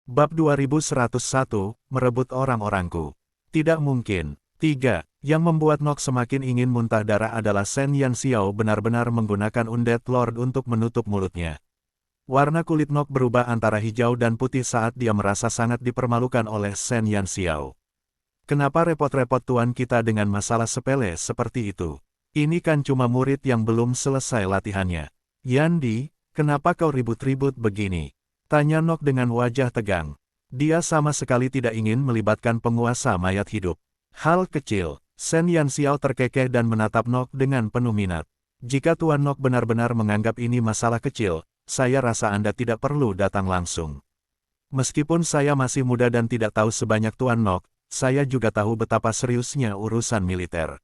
Bab 2101, merebut orang-orangku. Tidak mungkin. 3. Yang membuat Nock semakin ingin muntah darah adalah Shen Yanxiao benar-benar menggunakan Undead Lord untuk menutup mulutnya. Warna kulit Nock berubah antara hijau dan putih saat dia merasa sangat dipermalukan oleh Shen Yanxiao. Kenapa repot-repot tuan kita dengan masalah sepele seperti itu? Ini kan cuma murid yang belum selesai latihannya. Yandi, kenapa kau ribut-ribut begini? Tanya Nock dengan wajah tegang. Dia sama sekali tidak ingin melibatkan penguasa mayat hidup. Hal kecil, Shen Yanxiao terkekeh dan menatap Nock dengan penuh minat. Jika Tuan Nock benar-benar menganggap ini masalah kecil, saya rasa Anda tidak perlu datang langsung. Meskipun saya masih muda dan tidak tahu sebanyak Tuan Nock, saya juga tahu betapa seriusnya urusan militer.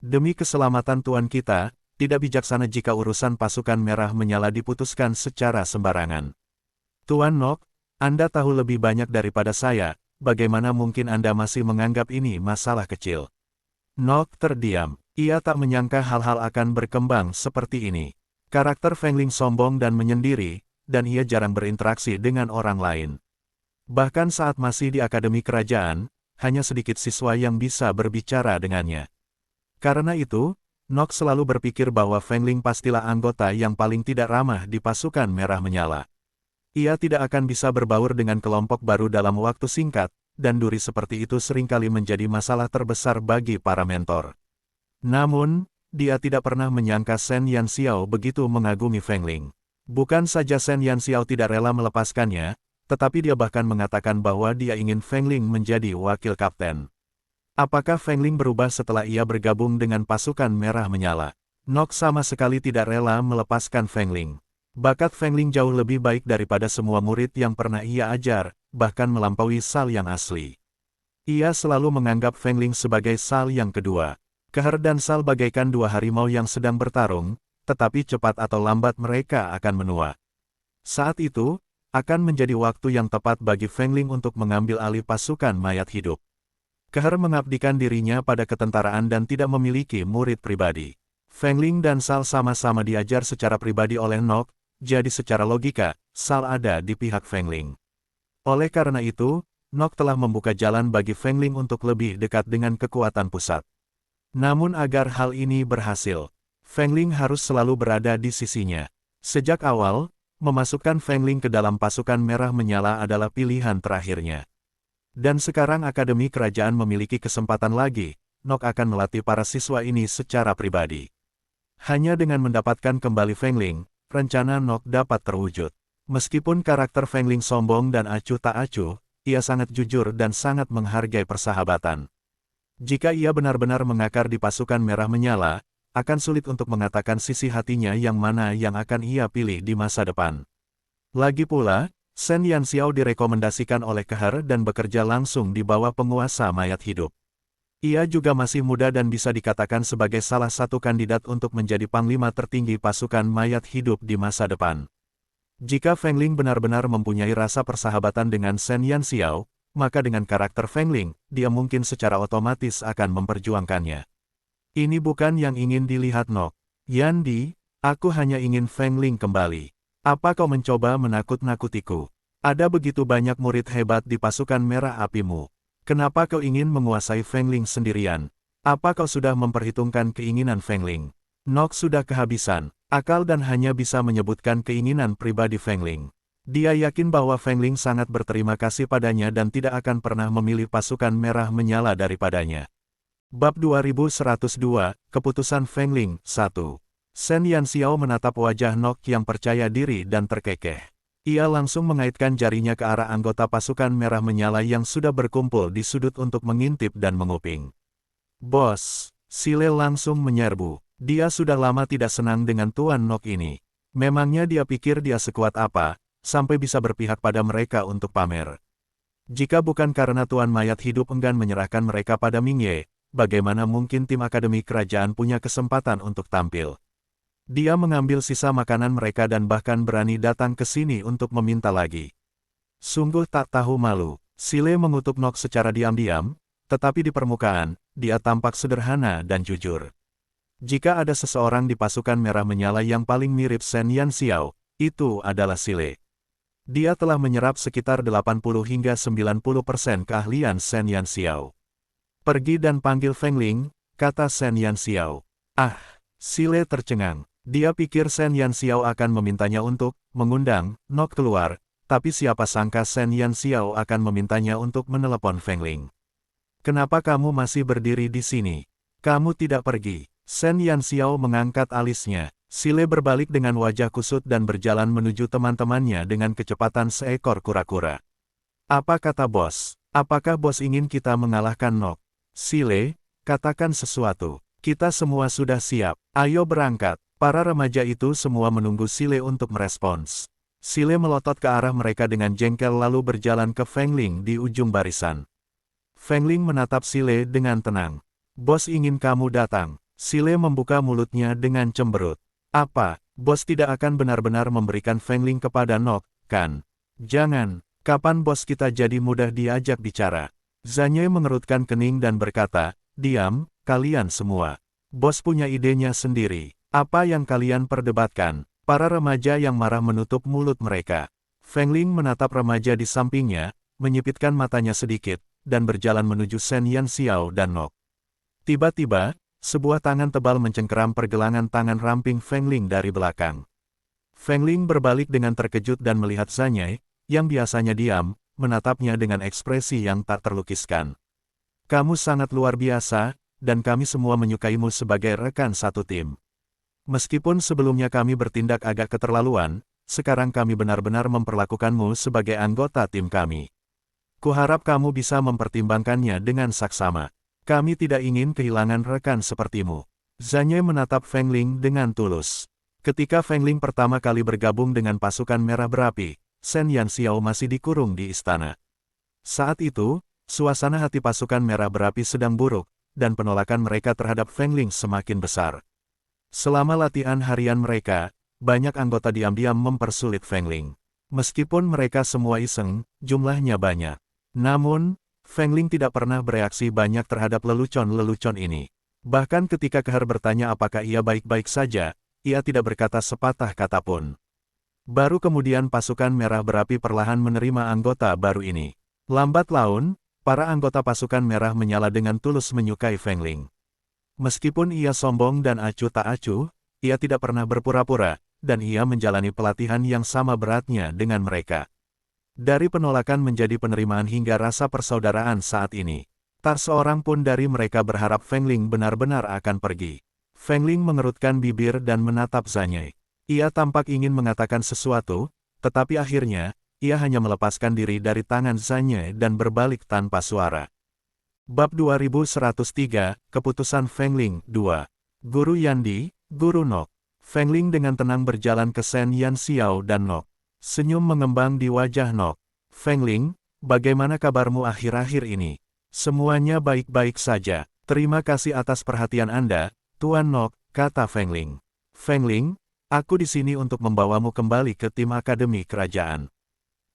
Demi keselamatan Tuan kita, tidak bijaksana jika urusan pasukan merah menyala diputuskan secara sembarangan. Tuan Nock, Anda tahu lebih banyak daripada saya, bagaimana mungkin Anda masih menganggap ini masalah kecil? Nock terdiam. Ia tak menyangka hal-hal akan berkembang seperti ini. Karakter Feng Ling sombong dan menyendiri, dan ia jarang berinteraksi dengan orang lain. Bahkan saat masih di Akademi Kerajaan, hanya sedikit siswa yang bisa berbicara dengannya. Karena itu, Nock selalu berpikir bahwa Feng Ling pastilah anggota yang paling tidak ramah di pasukan merah menyala. Ia tidak akan bisa berbaur dengan kelompok baru dalam waktu singkat, dan duri seperti itu seringkali menjadi masalah terbesar bagi para mentor. Namun, dia tidak pernah menyangka Shen Yanxiao begitu mengagumi Feng Ling. Bukan saja Shen Yanxiao tidak rela melepaskannya, tetapi dia bahkan mengatakan bahwa dia ingin Feng Ling menjadi wakil kapten. Apakah Feng Ling berubah setelah ia bergabung dengan pasukan merah menyala? Nock sama sekali tidak rela melepaskan Feng Ling. Bakat Feng Ling jauh lebih baik daripada semua murid yang pernah ia ajar, bahkan melampaui Sal yang asli. Ia selalu menganggap Feng Ling sebagai Sal yang kedua. Keher dan Sal bagaikan dua harimau yang sedang bertarung, tetapi cepat atau lambat mereka akan menua. Saat itu, akan menjadi waktu yang tepat bagi Feng Ling untuk mengambil alih pasukan mayat hidup. Keher mengabdikan dirinya pada ketentaraan dan tidak memiliki murid pribadi. Feng Ling dan Sal sama-sama diajar secara pribadi oleh Nock. Jadi secara logika, Sal ada di pihak Feng Ling. Oleh karena itu, Nock telah membuka jalan bagi Feng Ling untuk lebih dekat dengan kekuatan pusat. Namun agar hal ini berhasil, Feng Ling harus selalu berada di sisinya. Sejak awal, memasukkan Feng Ling ke dalam pasukan merah menyala adalah pilihan terakhirnya. Dan sekarang Akademi Kerajaan memiliki kesempatan lagi, Nock akan melatih para siswa ini secara pribadi. Hanya dengan mendapatkan kembali Feng Ling, rencana Nock dapat terwujud. Meskipun karakter Feng Ling sombong dan acuh tak acuh, ia sangat jujur dan sangat menghargai persahabatan. Jika ia benar-benar mengakar di pasukan merah menyala, akan sulit untuk mengatakan sisi hatinya yang mana yang akan ia pilih di masa depan. Lagi pula, Shen Yanxiao direkomendasikan oleh Keher dan bekerja langsung di bawah penguasa mayat hidup. Ia juga masih muda dan bisa dikatakan sebagai salah satu kandidat untuk menjadi panglima tertinggi pasukan mayat hidup di masa depan. Jika Feng Ling benar-benar mempunyai rasa persahabatan dengan Shen Yanxiao, maka dengan karakter Feng Ling, dia mungkin secara otomatis akan memperjuangkannya. Ini bukan yang ingin dilihat Nock. Yandi, aku hanya ingin Feng Ling kembali. Apa kau mencoba menakut-nakutiku? Ada begitu banyak murid hebat di pasukan merah apimu. Kenapa kau ingin menguasai Feng Ling sendirian? Apa kau sudah memperhitungkan keinginan Feng Ling? Nock sudah kehabisan akal dan hanya bisa menyebutkan keinginan pribadi Feng Ling. Dia yakin bahwa Feng Ling sangat berterima kasih padanya dan tidak akan pernah memilih pasukan merah menyala daripadanya. Bab 2102, Keputusan Feng Ling, 1. Shen Yanxiao menatap wajah Nock yang percaya diri dan terkekeh. Ia langsung mengaitkan jarinya ke arah anggota pasukan merah menyala yang sudah berkumpul di sudut untuk mengintip dan menguping. Bos, Sile langsung menyerbu. Dia sudah lama tidak senang dengan Tuan Nock ini. Memangnya dia pikir dia sekuat apa, sampai bisa berpihak pada mereka untuk pamer. Jika bukan karena Tuan mayat hidup enggan menyerahkan mereka pada Mingye, bagaimana mungkin tim Akademi Kerajaan punya kesempatan untuk tampil? Dia mengambil sisa makanan mereka dan bahkan berani datang ke sini untuk meminta lagi. Sungguh tak tahu malu. Sile mengutuk Nock secara diam-diam, tetapi di permukaan, dia tampak sederhana dan jujur. Jika ada seseorang di pasukan merah menyala yang paling mirip Shen Yanxiao, itu adalah Sile. Dia telah menyerap sekitar 80 hingga 90% keahlian Shen Yanxiao. Pergi dan panggil Feng Ling, kata Shen Yanxiao. Ah, Sile tercengang. Dia pikir Shen Yanxiao akan memintanya untuk mengundang Nok keluar, tapi siapa sangka Shen Yanxiao akan memintanya untuk menelepon Feng Ling. Kenapa kamu masih berdiri di sini? Kamu tidak pergi. Shen Yanxiao mengangkat alisnya. Sile berbalik dengan wajah kusut dan berjalan menuju teman-temannya dengan kecepatan seekor kura-kura. Apa kata bos? Apakah bos ingin kita mengalahkan Nok? Sile, katakan sesuatu. Kita semua sudah siap. Ayo berangkat. Para remaja itu semua menunggu Sile untuk merespons. Sile melotot ke arah mereka dengan jengkel lalu berjalan ke Feng Ling di ujung barisan. Feng Ling menatap Sile dengan tenang. Bos ingin kamu datang. Sile membuka mulutnya dengan cemberut. Apa, bos tidak akan benar-benar memberikan Feng Ling kepada Nok, kan? Jangan, kapan bos kita jadi mudah diajak bicara? Zhanye mengerutkan kening dan berkata, diam, kalian semua. Bos punya idenya sendiri. Apa yang kalian perdebatkan? Para remaja yang marah menutup mulut mereka. Feng Ling menatap remaja di sampingnya, menyipitkan matanya sedikit, dan berjalan menuju Shen Yanxiao dan Nok. Tiba-tiba, sebuah tangan tebal mencengkeram pergelangan tangan ramping Feng Ling dari belakang. Feng Ling berbalik dengan terkejut dan melihat Zhanye, yang biasanya diam, menatapnya dengan ekspresi yang tak terlukiskan. Kamu sangat luar biasa, dan kami semua menyukaimu sebagai rekan satu tim. Meskipun sebelumnya kami bertindak agak keterlaluan, sekarang kami benar-benar memperlakukanmu sebagai anggota tim kami. Kuharap kamu bisa mempertimbangkannya dengan saksama. Kami tidak ingin kehilangan rekan sepertimu. Zhanye menatap Feng Ling dengan tulus. Ketika Feng Ling pertama kali bergabung dengan pasukan merah berapi, Shen Yanxiao masih dikurung di istana. Saat itu, suasana hati pasukan merah berapi sedang buruk, dan penolakan mereka terhadap Feng Ling semakin besar. Selama latihan harian mereka, banyak anggota diam-diam mempersulit Feng Ling. Meskipun mereka semua iseng, jumlahnya banyak. Namun, Feng Ling tidak pernah bereaksi banyak terhadap lelucon-lelucon ini. Bahkan ketika Keher bertanya apakah ia baik-baik saja, ia tidak berkata sepatah kata pun. Baru kemudian pasukan merah berapi perlahan menerima anggota baru ini. Lambat laun, para anggota pasukan merah menyala dengan tulus menyukai Feng Ling. Meskipun ia sombong dan acuh tak acuh, ia tidak pernah berpura-pura, dan ia menjalani pelatihan yang sama beratnya dengan mereka. Dari penolakan menjadi penerimaan hingga rasa persaudaraan saat ini, tak seorang pun dari mereka berharap Feng Ling benar-benar akan pergi. Feng Ling mengerutkan bibir dan menatap Zhanye. Ia tampak ingin mengatakan sesuatu, tetapi akhirnya, ia hanya melepaskan diri dari tangan Zhanye dan berbalik tanpa suara. Bab 2103, Keputusan Feng Ling, 2. Guru Yandi, Guru Nok. Feng Ling dengan tenang berjalan ke Shen Yanxiao dan Nok. Senyum mengembang di wajah Nok. Feng Ling, bagaimana kabarmu akhir-akhir ini? Semuanya baik-baik saja. Terima kasih atas perhatian Anda, Tuan Nok, kata Feng Ling. Feng Ling, aku di sini untuk membawamu kembali ke tim Akademi Kerajaan.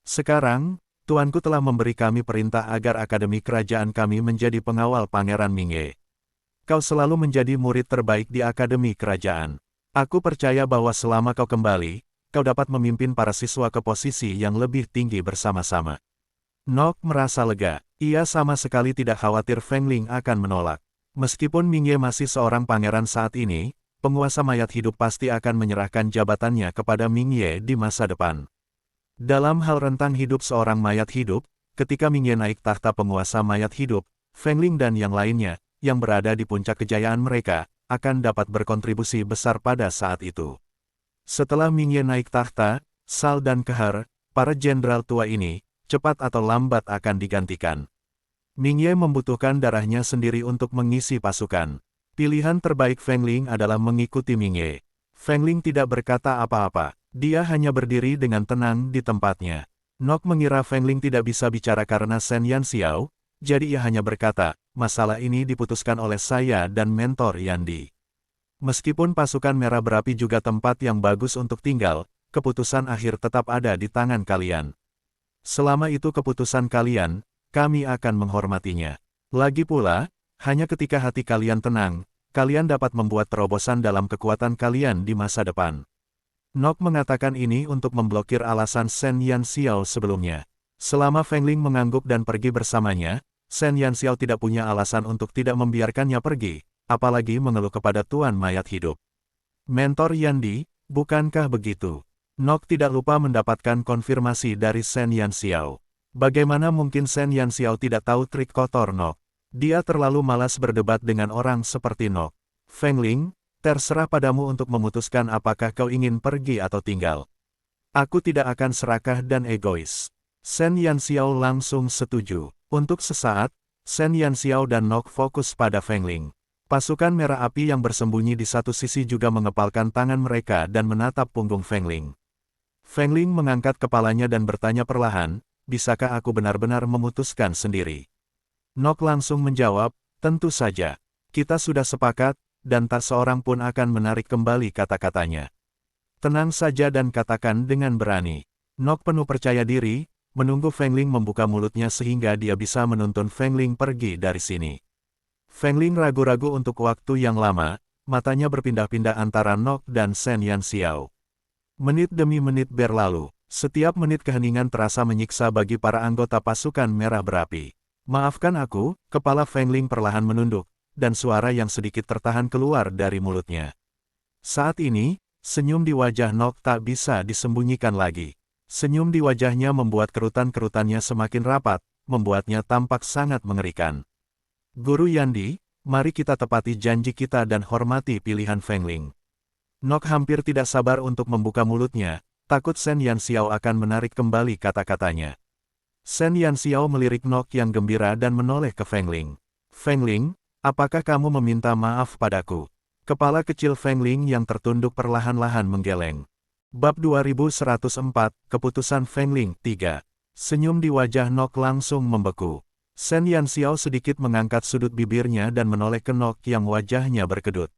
Sekarang, Tuanku telah memberi kami perintah agar Akademi Kerajaan kami menjadi pengawal Pangeran Mingye. Kau selalu menjadi murid terbaik di Akademi Kerajaan. Aku percaya bahwa selama kau kembali, kau dapat memimpin para siswa ke posisi yang lebih tinggi bersama-sama. Nok merasa lega. Ia sama sekali tidak khawatir Feng Ling akan menolak. Meskipun Mingye masih seorang pangeran saat ini, penguasa mayat hidup pasti akan menyerahkan jabatannya kepada Mingye di masa depan. Dalam hal rentang hidup seorang mayat hidup, ketika Mingye naik tahta penguasa mayat hidup, Feng Ling dan yang lainnya, yang berada di puncak kejayaan mereka, akan dapat berkontribusi besar pada saat itu. Setelah Mingye naik tahta, Sal dan Keher, para jenderal tua ini, cepat atau lambat akan digantikan. Mingye membutuhkan darahnya sendiri untuk mengisi pasukan. Pilihan terbaik Feng Ling adalah mengikuti Mingye. Feng Ling tidak berkata apa-apa. Dia hanya berdiri dengan tenang di tempatnya. Nok mengira Feng Ling tidak bisa bicara karena Shen Yanxiao, jadi ia hanya berkata, masalah ini diputuskan oleh saya dan mentor Yandi. Meskipun pasukan merah berapi juga tempat yang bagus untuk tinggal, keputusan akhir tetap ada di tangan kalian. Selama itu keputusan kalian, kami akan menghormatinya. Lagi pula, hanya ketika hati kalian tenang, kalian dapat membuat terobosan dalam kekuatan kalian di masa depan. Nok mengatakan ini untuk memblokir alasan Shen Yanxiao sebelumnya. Selama Feng Ling mengangguk dan pergi bersamanya, Shen Yanxiao tidak punya alasan untuk tidak membiarkannya pergi, apalagi mengeluh kepada Tuan Mayat Hidup. Mentor Yandi, bukankah begitu? Nok tidak lupa mendapatkan konfirmasi dari Shen Yanxiao. Bagaimana mungkin Shen Yanxiao tidak tahu trik kotor Nok? Dia terlalu malas berdebat dengan orang seperti Nok. Feng Ling, terserah padamu untuk memutuskan apakah kau ingin pergi atau tinggal. Aku tidak akan serakah dan egois. Shen Yanxiao langsung setuju. Untuk sesaat, Shen Yanxiao dan Nok fokus pada Feng Ling. Pasukan merah api yang bersembunyi di satu sisi juga mengepalkan tangan mereka dan menatap punggung Feng Ling. Feng Ling mengangkat kepalanya dan bertanya perlahan, bisakah aku benar-benar memutuskan sendiri? Nok langsung menjawab, tentu saja. Kita sudah sepakat, dan tak seorang pun akan menarik kembali kata-katanya. Tenang saja dan katakan dengan berani. Nok penuh percaya diri, menunggu Feng Ling membuka mulutnya sehingga dia bisa menuntun Feng Ling pergi dari sini. Feng Ling ragu-ragu untuk waktu yang lama, matanya berpindah-pindah antara Nok dan Shen Yanxiao. Menit demi menit berlalu, setiap menit keheningan terasa menyiksa bagi para anggota pasukan merah berapi. Maafkan aku, kepala Feng Ling perlahan menunduk, dan suara yang sedikit tertahan keluar dari mulutnya. Saat ini, senyum di wajah Nok tak bisa disembunyikan lagi. Senyum di wajahnya membuat kerutan-kerutannya semakin rapat, membuatnya tampak sangat mengerikan. Guru Yandi, mari kita tepati janji kita dan hormati pilihan Feng Ling. Nok hampir tidak sabar untuk membuka mulutnya, takut Shen Yanxiao akan menarik kembali kata-katanya. Shen Yanxiao melirik Nok yang gembira dan menoleh ke Feng Ling. Feng Ling, apakah kamu meminta maaf padaku? Kepala kecil Feng Ling yang tertunduk perlahan-lahan menggeleng. Bab 2104, Keputusan Feng Ling 3. Senyum di wajah Nok langsung membeku. Shen Yanxiao sedikit mengangkat sudut bibirnya dan menoleh ke Nok yang wajahnya berkedut.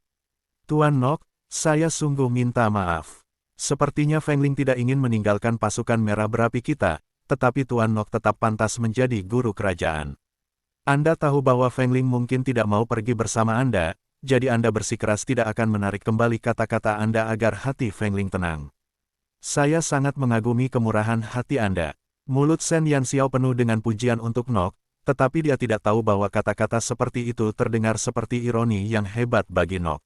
Tuan Nok, saya sungguh minta maaf. Sepertinya Feng Ling tidak ingin meninggalkan pasukan merah berapi kita, tetapi Tuan Nok tetap pantas menjadi guru kerajaan. Anda tahu bahwa Feng Ling mungkin tidak mau pergi bersama Anda, jadi Anda bersikeras tidak akan menarik kembali kata-kata Anda agar hati Feng Ling tenang. Saya sangat mengagumi kemurahan hati Anda. Mulut Shen Yanxiao penuh dengan pujian untuk Nok, tetapi dia tidak tahu bahwa kata-kata seperti itu terdengar seperti ironi yang hebat bagi Nok.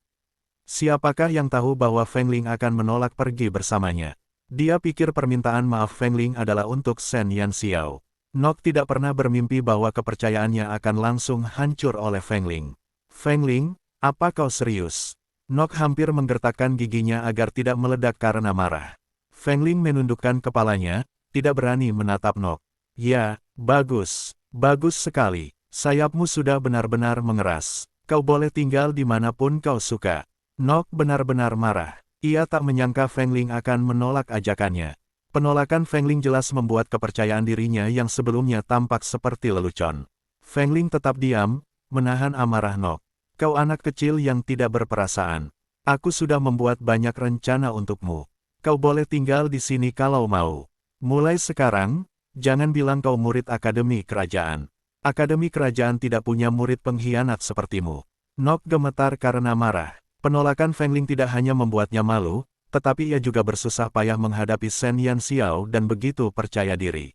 Siapakah yang tahu bahwa Feng Ling akan menolak pergi bersamanya? Dia pikir permintaan maaf Feng Ling adalah untuk Shen Yanxiao. Nok tidak pernah bermimpi bahwa kepercayaannya akan langsung hancur oleh Feng Ling. Feng Ling, apa kau serius? Nok hampir menggertakkan giginya agar tidak meledak karena marah. Feng Ling menundukkan kepalanya, tidak berani menatap Nok. Ya, bagus, bagus sekali. Sayapmu sudah benar-benar mengeras. Kau boleh tinggal dimanapun kau suka. Nok benar-benar marah. Ia tak menyangka Feng Ling akan menolak ajakannya. Penolakan Feng Ling jelas membuat kepercayaan dirinya yang sebelumnya tampak seperti lelucon. Feng Ling tetap diam, menahan amarah Nok. Kau anak kecil yang tidak berperasaan. Aku sudah membuat banyak rencana untukmu. Kau boleh tinggal di sini kalau mau. Mulai sekarang, jangan bilang kau murid Akademi Kerajaan. Akademi Kerajaan tidak punya murid pengkhianat sepertimu. Nok gemetar karena marah. Penolakan Feng Ling tidak hanya membuatnya malu, tetapi ia juga bersusah payah menghadapi Shen Yanxiao dan begitu percaya diri.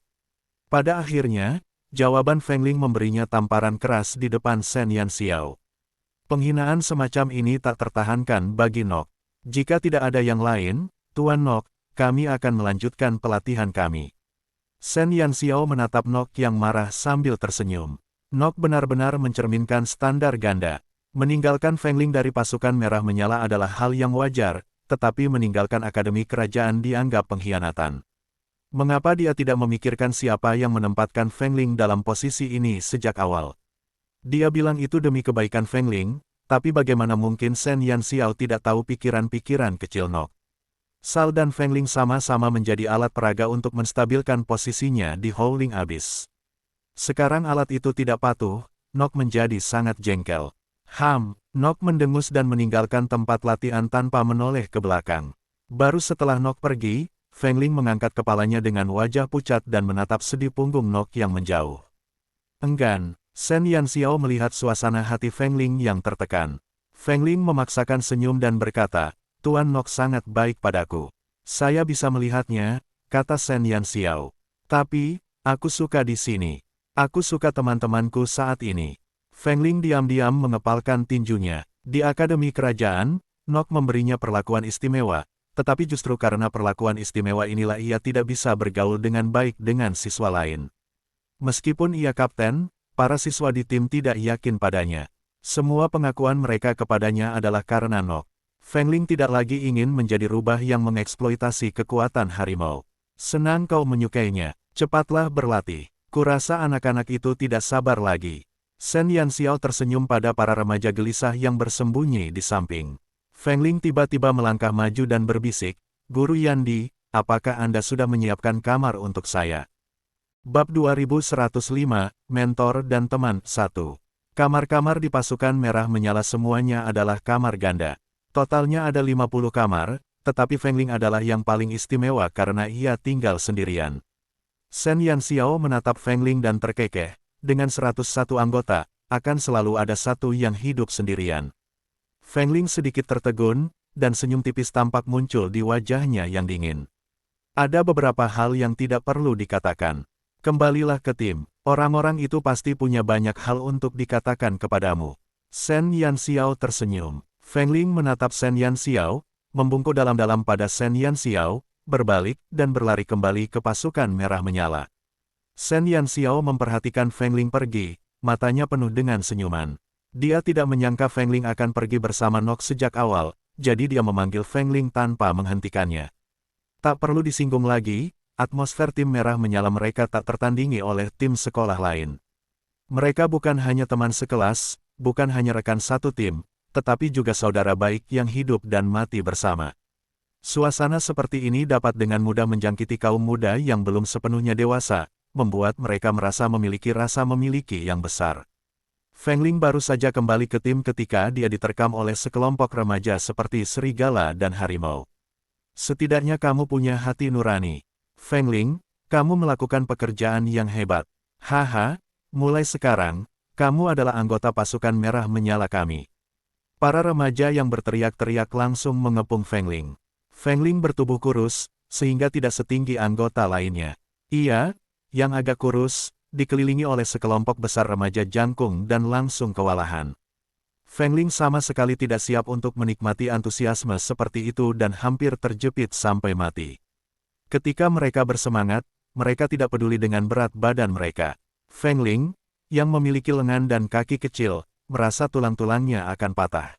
Pada akhirnya, jawaban Feng Ling memberinya tamparan keras di depan Shen Yanxiao. Penghinaan semacam ini tak tertahankan bagi Nok. Jika tidak ada yang lain, Tuan Nok, kami akan melanjutkan pelatihan kami. Shen Yanxiao menatap Nok yang marah sambil tersenyum. Nok benar-benar mencerminkan standar ganda. Meninggalkan Feng Ling dari pasukan merah menyala adalah hal yang wajar, tetapi meninggalkan Akademi Kerajaan dianggap pengkhianatan. Mengapa dia tidak memikirkan siapa yang menempatkan Feng Ling dalam posisi ini sejak awal? Dia bilang itu demi kebaikan Feng Ling, tapi bagaimana mungkin Shen Yanxiao tidak tahu pikiran-pikiran kecil Nok? Sal dan Feng Ling sama-sama menjadi alat peraga untuk menstabilkan posisinya di Howling Abyss. Sekarang alat itu tidak patuh, Nok menjadi sangat jengkel. Nok mendengus dan meninggalkan tempat latihan tanpa menoleh ke belakang. Baru setelah Nok pergi, Feng Ling mengangkat kepalanya dengan wajah pucat dan menatap sedih punggung Nok yang menjauh. Enggan, Shen Yanxiao melihat suasana hati Feng Ling yang tertekan. Feng Ling memaksakan senyum dan berkata, Tuan Nok sangat baik padaku. Saya bisa melihatnya, kata Shen Yanxiao. Tapi, aku suka di sini. Aku suka teman-temanku saat ini. Feng Ling diam-diam mengepalkan tinjunya. Di Akademi Kerajaan, Nok memberinya perlakuan istimewa, tetapi justru karena perlakuan istimewa inilah ia tidak bisa bergaul dengan baik dengan siswa lain. Meskipun ia kapten, para siswa di tim tidak yakin padanya. Semua pengakuan mereka kepadanya adalah karena Nok. Feng Ling tidak lagi ingin menjadi rubah yang mengeksploitasi kekuatan harimau. Senang kau menyukainya, cepatlah berlatih. Kurasa anak-anak itu tidak sabar lagi. Shen Yanxiao tersenyum pada para remaja gelisah yang bersembunyi di samping. Feng Ling tiba-tiba melangkah maju dan berbisik, Guru Yandi, apakah Anda sudah menyiapkan kamar untuk saya? Bab 2105, Mentor dan Teman 1. Kamar-kamar di pasukan merah menyala semuanya adalah kamar ganda. Totalnya ada 50 kamar, tetapi Feng Ling adalah yang paling istimewa karena ia tinggal sendirian. Shen Yanxiao menatap Feng Ling dan terkekeh, dengan 101 anggota, akan selalu ada satu yang hidup sendirian. Feng Ling sedikit tertegun, dan senyum tipis tampak muncul di wajahnya yang dingin. Ada beberapa hal yang tidak perlu dikatakan. Kembalilah ke tim, orang-orang itu pasti punya banyak hal untuk dikatakan kepadamu. Shen Yanxiao tersenyum. Feng Ling menatap Shen Yanxiao, membungkuk dalam-dalam pada Shen Yanxiao, berbalik, dan berlari kembali ke pasukan merah menyala. Shen Yanxiao memperhatikan Feng Ling pergi, matanya penuh dengan senyuman. Dia tidak menyangka Feng Ling akan pergi bersama Nok sejak awal, jadi dia memanggil Feng Ling tanpa menghentikannya. Tak perlu disinggung lagi, atmosfer tim merah menyala mereka tak tertandingi oleh tim sekolah lain. Mereka bukan hanya teman sekelas, bukan hanya rekan satu tim, tetapi juga saudara baik yang hidup dan mati bersama. Suasana seperti ini dapat dengan mudah menjangkiti kaum muda yang belum sepenuhnya dewasa, membuat mereka merasa memiliki rasa memiliki yang besar. Feng Ling baru saja kembali ke tim ketika dia diterkam oleh sekelompok remaja seperti serigala dan harimau. Setidaknya kamu punya hati nurani. Feng Ling, kamu melakukan pekerjaan yang hebat. Haha, mulai sekarang, kamu adalah anggota pasukan merah menyala kami. Para remaja yang berteriak-teriak langsung mengepung Feng Ling. Feng Ling bertubuh kurus, sehingga tidak setinggi anggota lainnya. Ia, yang agak kurus, dikelilingi oleh sekelompok besar remaja jangkung dan langsung kewalahan. Feng Ling sama sekali tidak siap untuk menikmati antusiasme seperti itu dan hampir terjepit sampai mati. Ketika mereka bersemangat, mereka tidak peduli dengan berat badan mereka. Feng Ling, yang memiliki lengan dan kaki kecil, merasa tulang-tulangnya akan patah.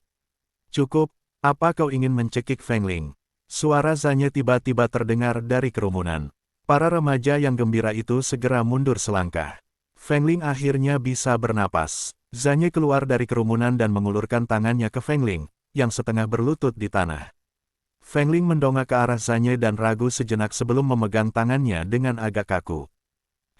Cukup, apa kau ingin mencekik Feng Ling? Suara Zanye tiba-tiba terdengar dari kerumunan. Para remaja yang gembira itu segera mundur selangkah. Feng Ling akhirnya bisa bernapas. Zanye keluar dari kerumunan dan mengulurkan tangannya ke Feng Ling, yang setengah berlutut di tanah. Feng Ling mendongak ke arah Zanye dan ragu sejenak sebelum memegang tangannya dengan agak kaku.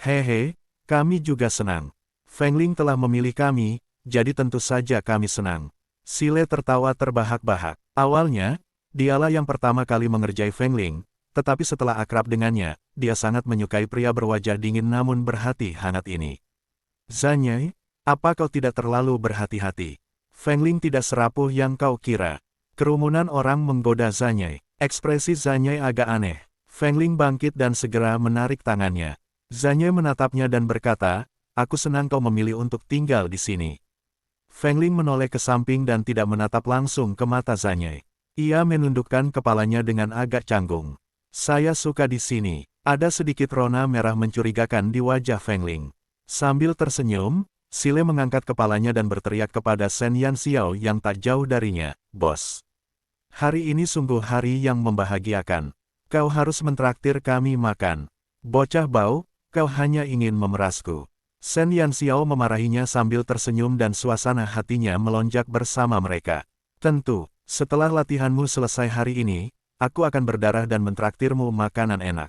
Hehe, kami juga senang. Feng Ling telah memilih kami, jadi tentu saja kami senang. Sile tertawa terbahak-bahak. Awalnya, dialah yang pertama kali mengerjai Feng Ling, tetapi setelah akrab dengannya, dia sangat menyukai pria berwajah dingin namun berhati hangat ini. Zanye, apa kau tidak terlalu berhati-hati? Feng Ling tidak serapuh yang kau kira. Kerumunan orang menggoda Zanye. Ekspresi Zanye agak aneh. Feng Ling bangkit dan segera menarik tangannya. Zanye menatapnya dan berkata, aku senang kau memilih untuk tinggal di sini. Feng Ling menoleh ke samping dan tidak menatap langsung ke mata Zanye. Ia menundukkan kepalanya dengan agak canggung. Saya suka di sini. Ada sedikit rona merah mencurigakan di wajah Feng Ling. Sambil tersenyum, Sile mengangkat kepalanya dan berteriak kepada Shen Yanxiao yang tak jauh darinya, Bos. Hari ini sungguh hari yang membahagiakan. Kau harus mentraktir kami makan. Bocah bau, kau hanya ingin memerasku. Shen Yanxiao memarahinya sambil tersenyum dan suasana hatinya melonjak bersama mereka. Tentu, setelah latihanmu selesai hari ini, aku akan berdarah dan mentraktirmu makanan enak.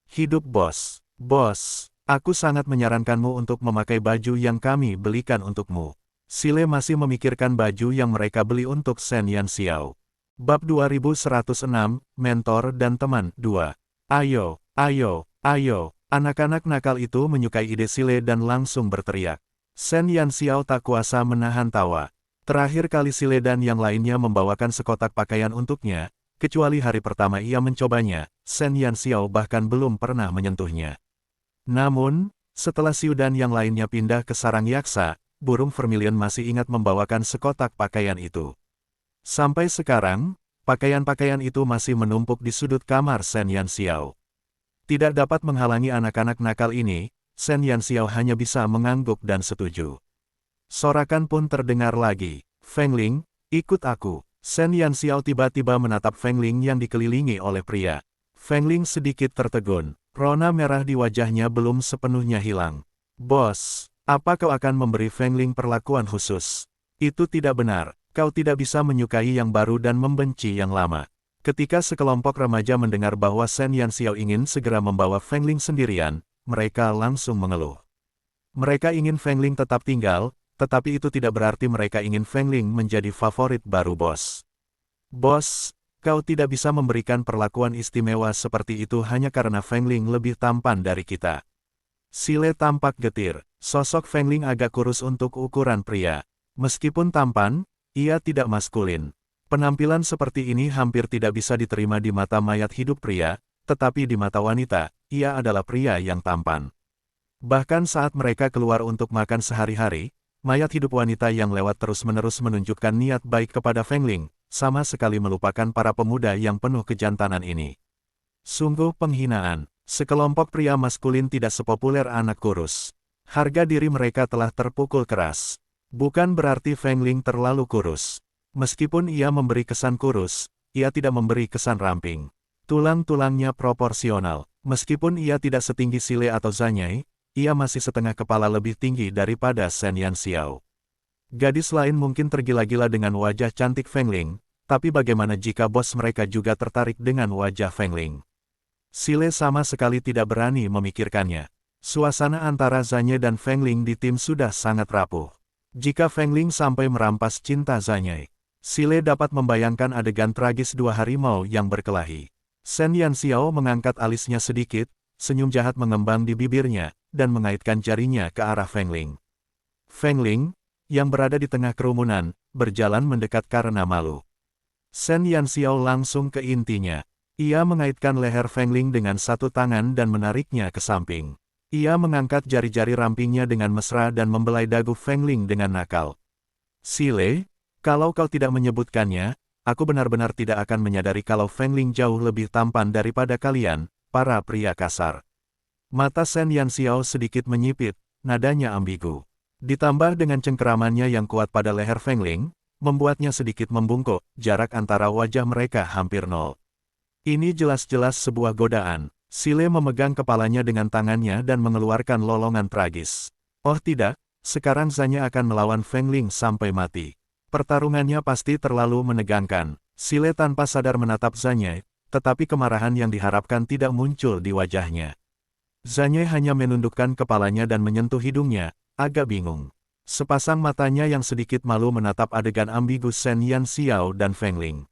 Hidup bos. Bos, aku sangat menyarankanmu untuk memakai baju yang kami belikan untukmu. Sile masih memikirkan baju yang mereka beli untuk Shen Yanxiao. Bab 2106, Mentor dan Teman 2. Ayo, ayo, ayo. Anak-anak nakal itu menyukai ide Sile dan langsung berteriak. Shen Yanxiao tak kuasa menahan tawa. Terakhir kali Sile dan yang lainnya membawakan sekotak pakaian untuknya, kecuali hari pertama ia mencobanya, Shen Yanxiao bahkan belum pernah menyentuhnya. Namun, setelah Xiu dan yang lainnya pindah ke sarang yaksa, burung vermilion masih ingat membawakan sekotak pakaian itu. Sampai sekarang, pakaian-pakaian itu masih menumpuk di sudut kamar Shen Yanxiao. Tidak dapat menghalangi anak-anak nakal ini, Shen Yanxiao hanya bisa mengangguk dan setuju. Sorakan pun terdengar lagi. Feng Ling, ikut aku. Shen Yanxiao tiba-tiba menatap Feng Ling yang dikelilingi oleh pria. Feng Ling sedikit tertegun. Rona merah di wajahnya belum sepenuhnya hilang. Bos, apa kau akan memberi Feng Ling perlakuan khusus? Itu tidak benar. Kau tidak bisa menyukai yang baru dan membenci yang lama. Ketika sekelompok remaja mendengar bahwa Shen Yanxiao ingin segera membawa Feng Ling sendirian, mereka langsung mengeluh. Mereka ingin Feng Ling tetap tinggal, tetapi itu tidak berarti mereka ingin Feng Ling menjadi favorit baru bos. Bos, kau tidak bisa memberikan perlakuan istimewa seperti itu hanya karena Feng Ling lebih tampan dari kita. Sile tampak getir. Sosok Feng Ling agak kurus untuk ukuran pria. Meskipun tampan, ia tidak maskulin. Penampilan seperti ini hampir tidak bisa diterima di mata mayat hidup pria, tetapi di mata wanita, ia adalah pria yang tampan. Bahkan saat mereka keluar untuk makan sehari-hari, mayat hidup wanita yang lewat terus-menerus menunjukkan niat baik kepada Feng Ling, sama sekali melupakan para pemuda yang penuh kejantanan ini. Sungguh penghinaan. Sekelompok pria maskulin tidak sepopuler anak kurus. Harga diri mereka telah terpukul keras. Bukan berarti Feng Ling terlalu kurus. Meskipun ia memberi kesan kurus, ia tidak memberi kesan ramping. Tulang-tulangnya proporsional. Meskipun ia tidak setinggi Sile atau Zanyai, ia masih setengah kepala lebih tinggi daripada Shen Yanxiao. Gadis lain mungkin tergila-gila dengan wajah cantik Feng Ling, tapi bagaimana jika bos mereka juga tertarik dengan wajah Feng Ling? Sile sama sekali tidak berani memikirkannya. Suasana antara Zanyai dan Feng Ling di tim sudah sangat rapuh. Jika Feng Ling sampai merampas cinta Zanyai, Sile dapat membayangkan adegan tragis dua harimau yang berkelahi. Shen Yanxiao mengangkat alisnya sedikit, senyum jahat mengembang di bibirnya, dan mengaitkan jarinya ke arah Feng Ling. Feng Ling, yang berada di tengah kerumunan, berjalan mendekat karena malu. Shen Yanxiao langsung ke intinya. Ia mengaitkan leher Feng Ling dengan satu tangan dan menariknya ke samping. Ia mengangkat jari-jari rampingnya dengan mesra dan membelai dagu Feng Ling dengan nakal. Sile, kalau kau tidak menyebutkannya, aku benar-benar tidak akan menyadari kalau Feng Ling jauh lebih tampan daripada kalian, para pria kasar. Mata Shen Yanxiao sedikit menyipit, nadanya ambigu. Ditambah dengan cengkeramannya yang kuat pada leher Feng Ling, membuatnya sedikit membungkuk, jarak antara wajah mereka hampir nol. Ini jelas-jelas sebuah godaan. Sile memegang kepalanya dengan tangannya dan mengeluarkan lolongan tragis. Oh tidak, sekarang Zanya akan melawan Feng Ling sampai mati. Pertarungannya pasti terlalu menegangkan. Sile tanpa sadar menatap Zanya, tetapi kemarahan yang diharapkan tidak muncul di wajahnya. Zanya hanya menundukkan kepalanya dan menyentuh hidungnya, agak bingung. Sepasang matanya yang sedikit malu menatap adegan ambigu Shen Yanxiao dan Feng Ling.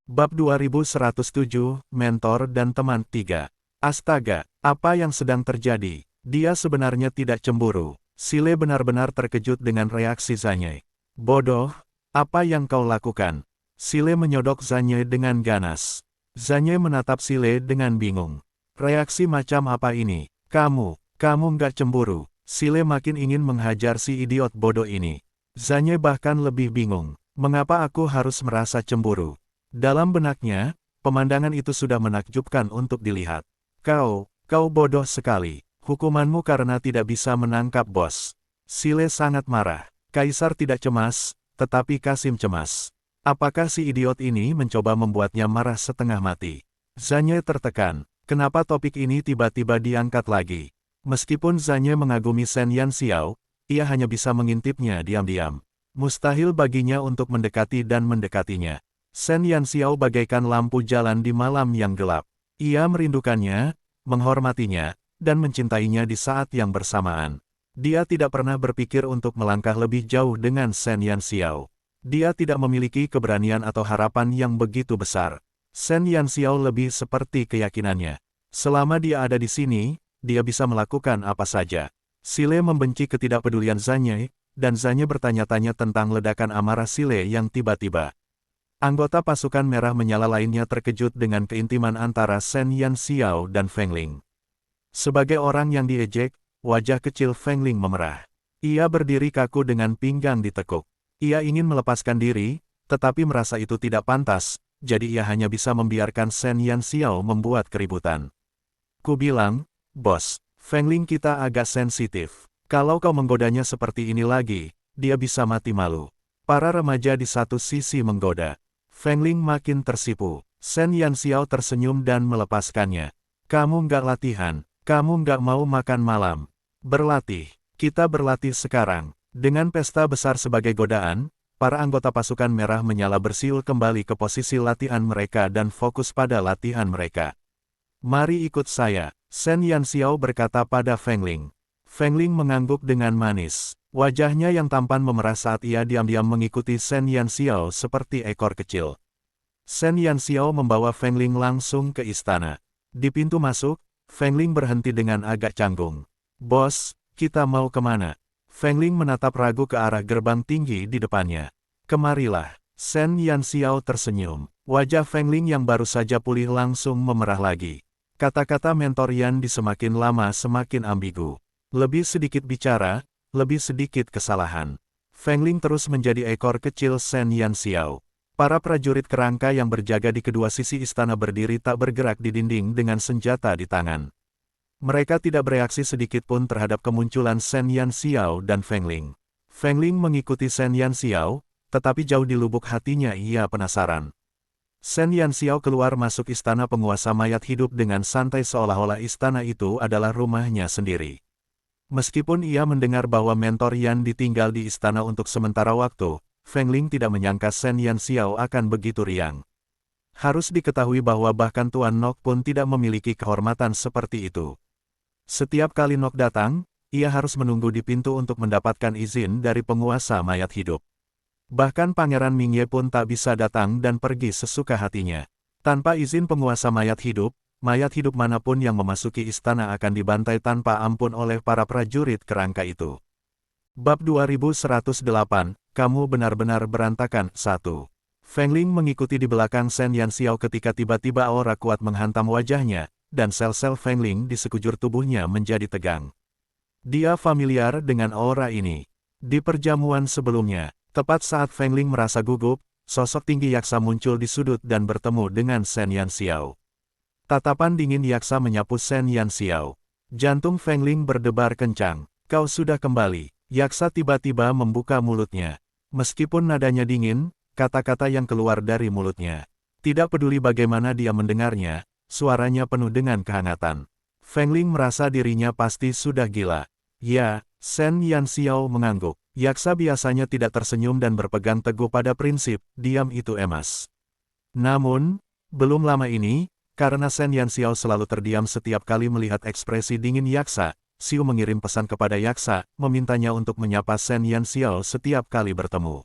Bab 2107, Mentor dan Teman 3. Astaga, apa yang sedang terjadi? Dia sebenarnya tidak cemburu. Sile benar-benar terkejut dengan reaksi Zanya. Bodoh, apa yang kau lakukan? Sile menyodok Zanya dengan ganas. Zanya menatap Sile dengan bingung. Reaksi macam apa ini? Kamu nggak cemburu. Sile makin ingin menghajar si idiot bodoh ini. Zanya bahkan lebih bingung. Mengapa aku harus merasa cemburu? Dalam benaknya, pemandangan itu sudah menakjubkan untuk dilihat. Kau bodoh sekali. Hukumanmu karena tidak bisa menangkap bos. Sile sangat marah. Kaisar tidak cemas, tetapi Kasim cemas. Apakah si idiot ini mencoba membuatnya marah setengah mati? Zanya tertekan. Kenapa topik ini tiba-tiba diangkat lagi? Meskipun Zanya mengagumi Shen Yanxiao, ia hanya bisa mengintipnya diam-diam. Mustahil baginya untuk mendekati dan mendekatinya. Shen Yanxiao bagaikan lampu jalan di malam yang gelap. Ia merindukannya, menghormatinya, dan mencintainya di saat yang bersamaan. Dia tidak pernah berpikir untuk melangkah lebih jauh dengan Shen Yanxiao. Dia tidak memiliki keberanian atau harapan yang begitu besar. Shen Yanxiao lebih seperti keyakinannya. Selama dia ada di sini, dia bisa melakukan apa saja. Sile membenci ketidakpedulian Zanya, dan Zanya bertanya-tanya tentang ledakan amarah Sile yang tiba-tiba. Anggota pasukan merah menyala lainnya terkejut dengan keintiman antara Shen Yanxiao dan Feng Ling. Sebagai orang yang diejek, wajah kecil Feng Ling memerah. Ia berdiri kaku dengan pinggang ditekuk. Ia ingin melepaskan diri, tetapi merasa itu tidak pantas, jadi ia hanya bisa membiarkan Shen Yanxiao membuat keributan. Ku bilang, bos, Feng Ling kita agak sensitif. Kalau kau menggodanya seperti ini lagi, dia bisa mati malu. Para remaja di satu sisi menggoda. Feng Ling makin tersipu. Shen Yanxiao tersenyum dan melepaskannya. Kamu nggak latihan, kamu nggak mau makan malam. Berlatih, kita berlatih sekarang. Dengan pesta besar sebagai godaan, para anggota pasukan merah menyala bersiul kembali ke posisi latihan mereka dan fokus pada latihan mereka. Mari ikut saya, Shen Yanxiao berkata pada Feng Ling. Feng Ling mengangguk dengan manis. Wajahnya yang tampan memerah saat ia diam-diam mengikuti Shen Yanxiao seperti ekor kecil. Shen Yanxiao membawa Feng Ling langsung ke istana. Di pintu masuk, Feng Ling berhenti dengan agak canggung. Bos, kita mau kemana? Feng Ling menatap ragu ke arah gerbang tinggi di depannya. Kemarilah. Shen Yanxiao tersenyum. Wajah Feng Ling yang baru saja pulih langsung memerah lagi. Kata-kata mentor Yan di semakin lama semakin ambigu. Lebih sedikit bicara, lebih sedikit kesalahan. Feng Ling terus menjadi ekor kecil Shen Yanxiao. Para prajurit kerangka yang berjaga di kedua sisi istana berdiri tak bergerak di dinding dengan senjata di tangan. Mereka tidak bereaksi sedikit pun terhadap kemunculan Shen Yanxiao dan Feng Ling. Feng Ling mengikuti Shen Yanxiao, tetapi jauh di lubuk hatinya ia penasaran. Shen Yanxiao keluar masuk istana penguasa mayat hidup dengan santai seolah-olah istana itu adalah rumahnya sendiri. Meskipun ia mendengar bahwa mentor Yan ditinggal di istana untuk sementara waktu, Feng Ling tidak menyangka Shen Yanxiao akan begitu riang. Harus diketahui bahwa bahkan Tuan Nok pun tidak memiliki kehormatan seperti itu. Setiap kali Nok datang, ia harus menunggu di pintu untuk mendapatkan izin dari penguasa mayat hidup. Bahkan Pangeran Mingye pun tak bisa datang dan pergi sesuka hatinya. Tanpa izin penguasa mayat hidup manapun yang memasuki istana akan dibantai tanpa ampun oleh para prajurit kerangka itu. Bab 2108, kamu benar-benar berantakan. 1. Feng Ling mengikuti di belakang Shen Yanxiao ketika tiba-tiba aura kuat menghantam wajahnya, dan sel-sel Feng Ling di sekujur tubuhnya menjadi tegang. Dia familiar dengan aura ini. Di perjamuan sebelumnya, tepat saat Feng Ling merasa gugup, sosok tinggi yaksa muncul di sudut dan bertemu dengan Shen Yanxiao. Tatapan dingin yaksa menyapu Shen Yanxiao. Jantung Feng Ling berdebar kencang. Kau sudah kembali. Yaksa tiba-tiba membuka mulutnya. Meskipun nadanya dingin, kata-kata yang keluar dari mulutnya. Tidak peduli bagaimana dia mendengarnya, suaranya penuh dengan kehangatan. Feng Ling merasa dirinya pasti sudah gila. Ya, Shen Yanxiao mengangguk. Yaksa biasanya tidak tersenyum dan berpegang teguh pada prinsip, diam itu emas. Namun, belum lama ini, karena Shen Yanxiao selalu terdiam setiap kali melihat ekspresi dingin yaksa, Xiu mengirim pesan kepada yaksa, memintanya untuk menyapa Shen Yanxiao setiap kali bertemu.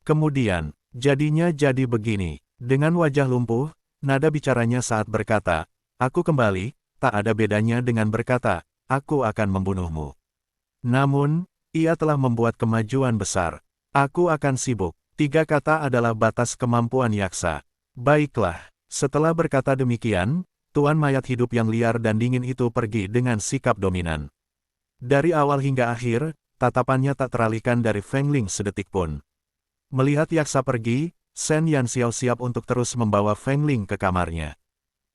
Kemudian, jadinya jadi begini. Dengan wajah lumpuh, nada bicaranya saat berkata, aku kembali, tak ada bedanya dengan berkata, aku akan membunuhmu. Namun, ia telah membuat kemajuan besar. Aku akan sibuk. 3 kata adalah batas kemampuan yaksa. Baiklah. Setelah berkata demikian, Tuan mayat hidup yang liar dan dingin itu pergi dengan sikap dominan. Dari awal hingga akhir, tatapannya tak teralihkan dari Feng Ling sedetik pun. Melihat yaksa pergi, Shen Yanxiao siap untuk terus membawa Feng Ling ke kamarnya.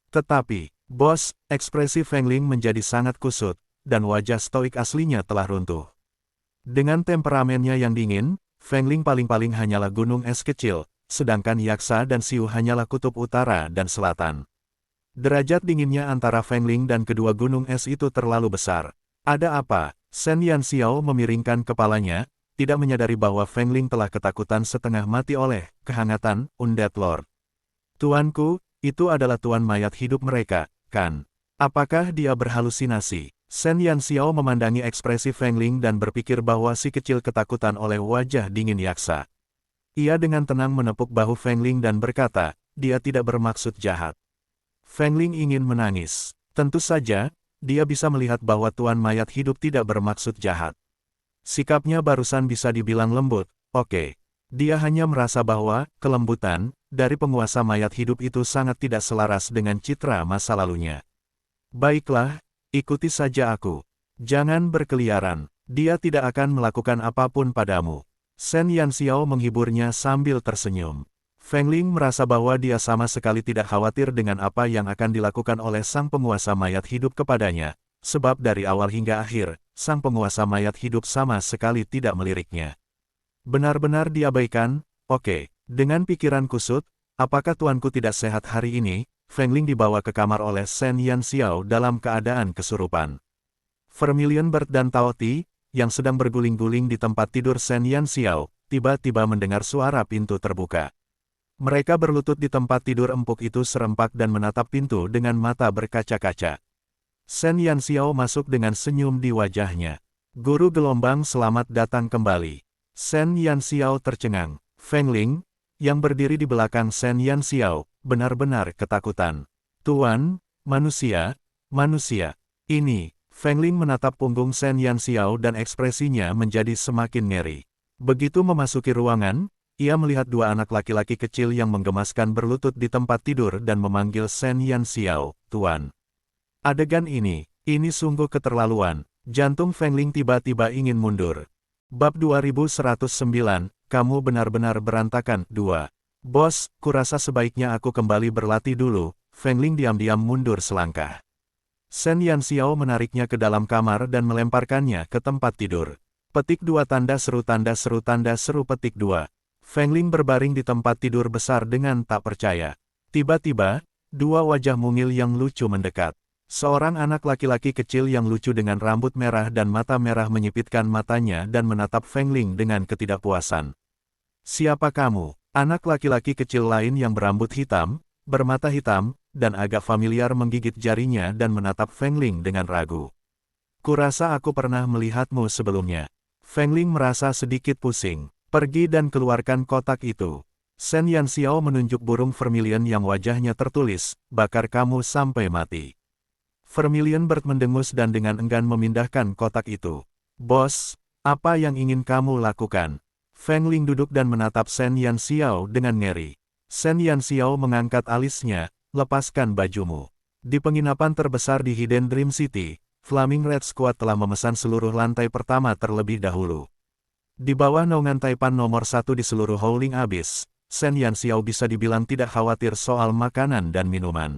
Tetapi, bos, ekspresi Feng Ling menjadi sangat kusut, dan wajah stoik aslinya telah runtuh. Dengan temperamennya yang dingin, Feng Ling paling-paling hanyalah gunung es kecil, sedangkan yaksa dan Xiu hanyalah kutub utara dan selatan. Derajat dinginnya antara Feng Ling dan kedua gunung es itu terlalu besar. Ada apa? Shen Yanxiao memiringkan kepalanya, tidak menyadari bahwa Feng Ling telah ketakutan setengah mati oleh kehangatan Undead Lord. Tuanku, itu adalah tuan mayat hidup mereka, kan? Apakah dia berhalusinasi? Shen Yanxiao memandangi ekspresi Feng Ling dan berpikir bahwa si kecil ketakutan oleh wajah dingin yaksa. Ia dengan tenang menepuk bahu Feng Ling dan berkata, dia tidak bermaksud jahat. Feng Ling ingin menangis. Tentu saja, dia bisa melihat bahwa tuan mayat hidup tidak bermaksud jahat. Sikapnya barusan bisa dibilang lembut, oke. Dia hanya merasa bahwa kelembutan dari penguasa mayat hidup itu sangat tidak selaras dengan citra masa lalunya. Baiklah, ikuti saja aku. Jangan berkeliaran, dia tidak akan melakukan apapun padamu. Shen Yanxiao menghiburnya sambil tersenyum. Feng Ling merasa bahwa dia sama sekali tidak khawatir dengan apa yang akan dilakukan oleh sang penguasa mayat hidup kepadanya, sebab dari awal hingga akhir, sang penguasa mayat hidup sama sekali tidak meliriknya. Benar-benar diabaikan. Oke, dengan pikiran kusut, apakah tuanku tidak sehat hari ini? Feng Ling dibawa ke kamar oleh Shen Yanxiao dalam keadaan kesurupan. Vermilion Bird dan Tao Ti, yang sedang berguling-guling di tempat tidur Shen Yanxiao, tiba-tiba mendengar suara pintu terbuka. Mereka berlutut di tempat tidur empuk itu serempak dan menatap pintu dengan mata berkaca-kaca. Shen Yanxiao masuk dengan senyum di wajahnya. Guru gelombang selamat datang kembali. Shen Yanxiao tercengang. Feng Ling, yang berdiri di belakang Shen Yanxiao, benar-benar ketakutan. Tuan, manusia, ini. Feng Ling menatap punggung Shen Yanxiao dan ekspresinya menjadi semakin ngeri. Begitu memasuki ruangan, ia melihat dua anak laki-laki kecil yang menggemaskan berlutut di tempat tidur dan memanggil Shen Yanxiao, Tuan. Adegan ini sungguh keterlaluan. Jantung Feng Ling tiba-tiba ingin mundur. Bab 2109, kamu benar-benar berantakan. 2. Bos, kurasa sebaiknya aku kembali berlatih dulu. Feng Ling diam-diam mundur selangkah. Shen Yanxiao menariknya ke dalam kamar dan melemparkannya ke tempat tidur. Petik 2 tanda seru petik 2. Feng Ling berbaring di tempat tidur besar dengan tak percaya. Tiba-tiba, dua wajah mungil yang lucu mendekat. Seorang anak laki-laki kecil yang lucu dengan rambut merah dan mata merah menyipitkan matanya dan menatap Feng Ling dengan ketidakpuasan. Siapa kamu? Anak laki-laki kecil lain yang berambut hitam, bermata hitam, dan agak familiar menggigit jarinya dan menatap Feng Ling dengan ragu. Kurasa aku pernah melihatmu sebelumnya. Feng Ling merasa sedikit pusing. Pergi dan keluarkan kotak itu. Shen Yanxiao menunjuk burung vermilion yang wajahnya tertulis, bakar kamu sampai mati. Vermilion Bird mendengus dan dengan enggan memindahkan kotak itu. Bos, apa yang ingin kamu lakukan? Feng Ling duduk dan menatap Shen Yanxiao dengan ngeri. Shen Yanxiao mengangkat alisnya, lepaskan bajumu. Di penginapan terbesar di Hidden Dream City, Flaming Red Squad telah memesan seluruh lantai pertama terlebih dahulu. Di bawah naungan Taipan nomor 1 di seluruh Howling Abyss, Shen Yanxiao bisa dibilang tidak khawatir soal makanan dan minuman.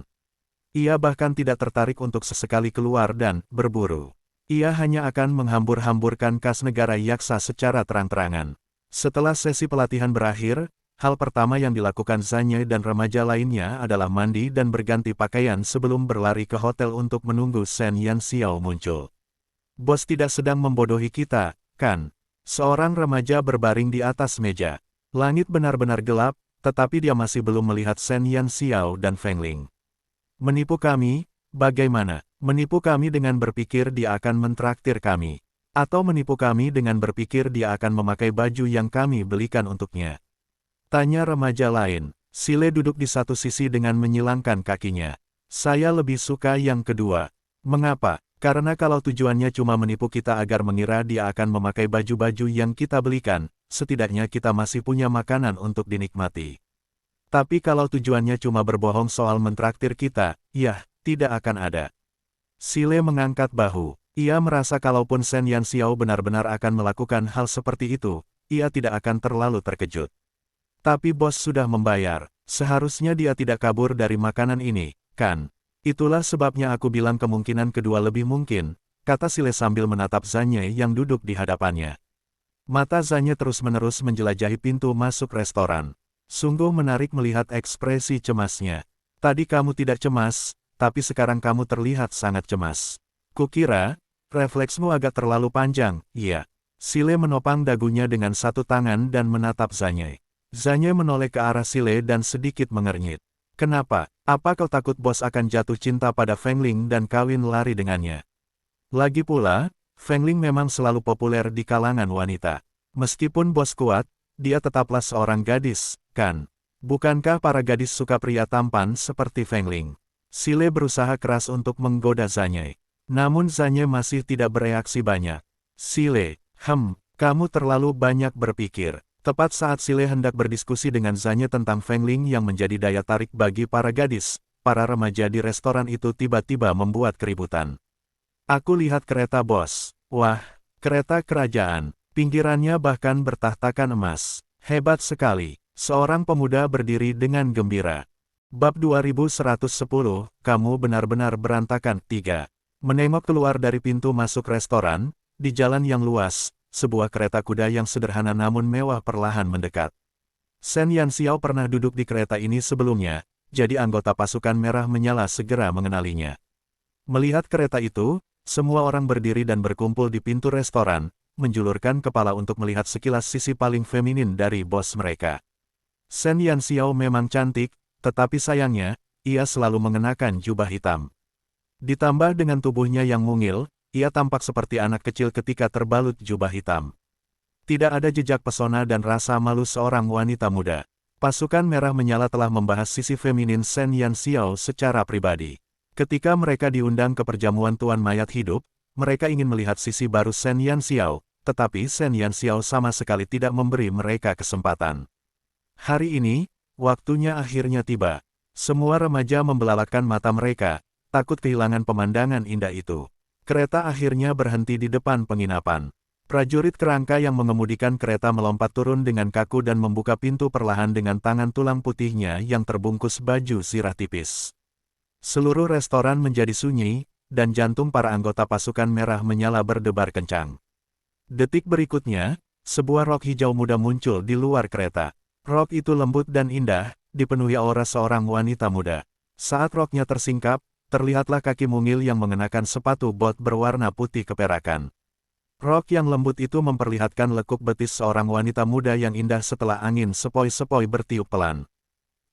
Ia bahkan tidak tertarik untuk sesekali keluar dan berburu. Ia hanya akan menghambur-hamburkan kas negara Yaksa secara terang-terangan. Setelah sesi pelatihan berakhir, hal pertama yang dilakukan Zanye dan remaja lainnya adalah mandi dan berganti pakaian sebelum berlari ke hotel untuk menunggu Shen Yanxiao muncul. Bos tidak sedang membodohi kita, kan? Seorang remaja berbaring di atas meja. Langit benar-benar gelap, tetapi dia masih belum melihat Shen Yanxiao dan Feng Ling. Menipu kami, bagaimana? Menipu kami dengan berpikir dia akan mentraktir kami. Atau menipu kami dengan berpikir dia akan memakai baju yang kami belikan untuknya. Tanya remaja lain. Sile duduk di satu sisi dengan menyilangkan kakinya. Saya lebih suka yang kedua. Mengapa? Karena kalau tujuannya cuma menipu kita agar mengira dia akan memakai baju-baju yang kita belikan, setidaknya kita masih punya makanan untuk dinikmati. Tapi kalau tujuannya cuma berbohong soal mentraktir kita, ya, tidak akan ada. Sile mengangkat bahu. Ia merasa kalaupun Shen Yanxiao benar-benar akan melakukan hal seperti itu, ia tidak akan terlalu terkejut. Tapi bos sudah membayar, seharusnya dia tidak kabur dari makanan ini, kan? Itulah sebabnya aku bilang kemungkinan kedua lebih mungkin, kata Sile sambil menatap Zanye yang duduk di hadapannya. Mata Zanye terus-menerus menjelajahi pintu masuk restoran. Sungguh menarik melihat ekspresi cemasnya. Tadi kamu tidak cemas, tapi sekarang kamu terlihat sangat cemas. Kukira, refleksmu agak terlalu panjang, iya. Sile menopang dagunya dengan satu tangan dan menatap Zanye. Zanye menoleh ke arah Sile dan sedikit mengernyit. Kenapa? Apa kau takut bos akan jatuh cinta pada Feng Ling dan kawin lari dengannya? Lagi pula, Feng Ling memang selalu populer di kalangan wanita. Meskipun bos kuat, dia tetaplah seorang gadis, kan? Bukankah para gadis suka pria tampan seperti Feng Ling? Sile berusaha keras untuk menggoda Zanye. Namun Zanye masih tidak bereaksi banyak. Sile, kamu terlalu banyak berpikir. Tepat saat Sile hendak berdiskusi dengan Zanye tentang Feng Ling yang menjadi daya tarik bagi para gadis, para remaja di restoran itu tiba-tiba membuat keributan. Aku lihat kereta bos. Wah, kereta kerajaan. Pinggirannya bahkan bertahtakan emas. Hebat sekali. Seorang pemuda berdiri dengan gembira. Bab 2110, kamu benar-benar berantakan. 3. Menengok keluar dari pintu masuk restoran, di jalan yang luas, sebuah kereta kuda yang sederhana namun mewah perlahan mendekat. Shen Yanxiao pernah duduk di kereta ini sebelumnya, jadi anggota pasukan merah menyala segera mengenalinya. Melihat kereta itu, semua orang berdiri dan berkumpul di pintu restoran, menjulurkan kepala untuk melihat sekilas sisi paling feminin dari bos mereka. Shen Yanxiao memang cantik, tetapi sayangnya, ia selalu mengenakan jubah hitam. Ditambah dengan tubuhnya yang mungil, ia tampak seperti anak kecil ketika terbalut jubah hitam. Tidak ada jejak pesona dan rasa malu seorang wanita muda. Pasukan Merah Menyala telah membahas sisi feminin Shen Yanxiao secara pribadi. Ketika mereka diundang ke perjamuan Tuan Mayat Hidup, mereka ingin melihat sisi baru Shen Yanxiao, tetapi Shen Yanxiao sama sekali tidak memberi mereka kesempatan. Hari ini, waktunya akhirnya tiba. Semua remaja membelalakan mata mereka, takut kehilangan pemandangan indah itu. Kereta akhirnya berhenti di depan penginapan. Prajurit kerangka yang mengemudikan kereta melompat turun dengan kaku dan membuka pintu perlahan dengan tangan tulang putihnya yang terbungkus baju sirah tipis. Seluruh restoran menjadi sunyi, dan jantung para anggota pasukan Merah Menyala berdebar kencang. Detik berikutnya, sebuah rok hijau muda muncul di luar kereta. Rok itu lembut dan indah, dipenuhi aura seorang wanita muda. Saat roknya tersingkap, terlihatlah kaki mungil yang mengenakan sepatu bot berwarna putih keperakan. Rok yang lembut itu memperlihatkan lekuk betis seorang wanita muda yang indah setelah angin sepoi-sepoi bertiup pelan.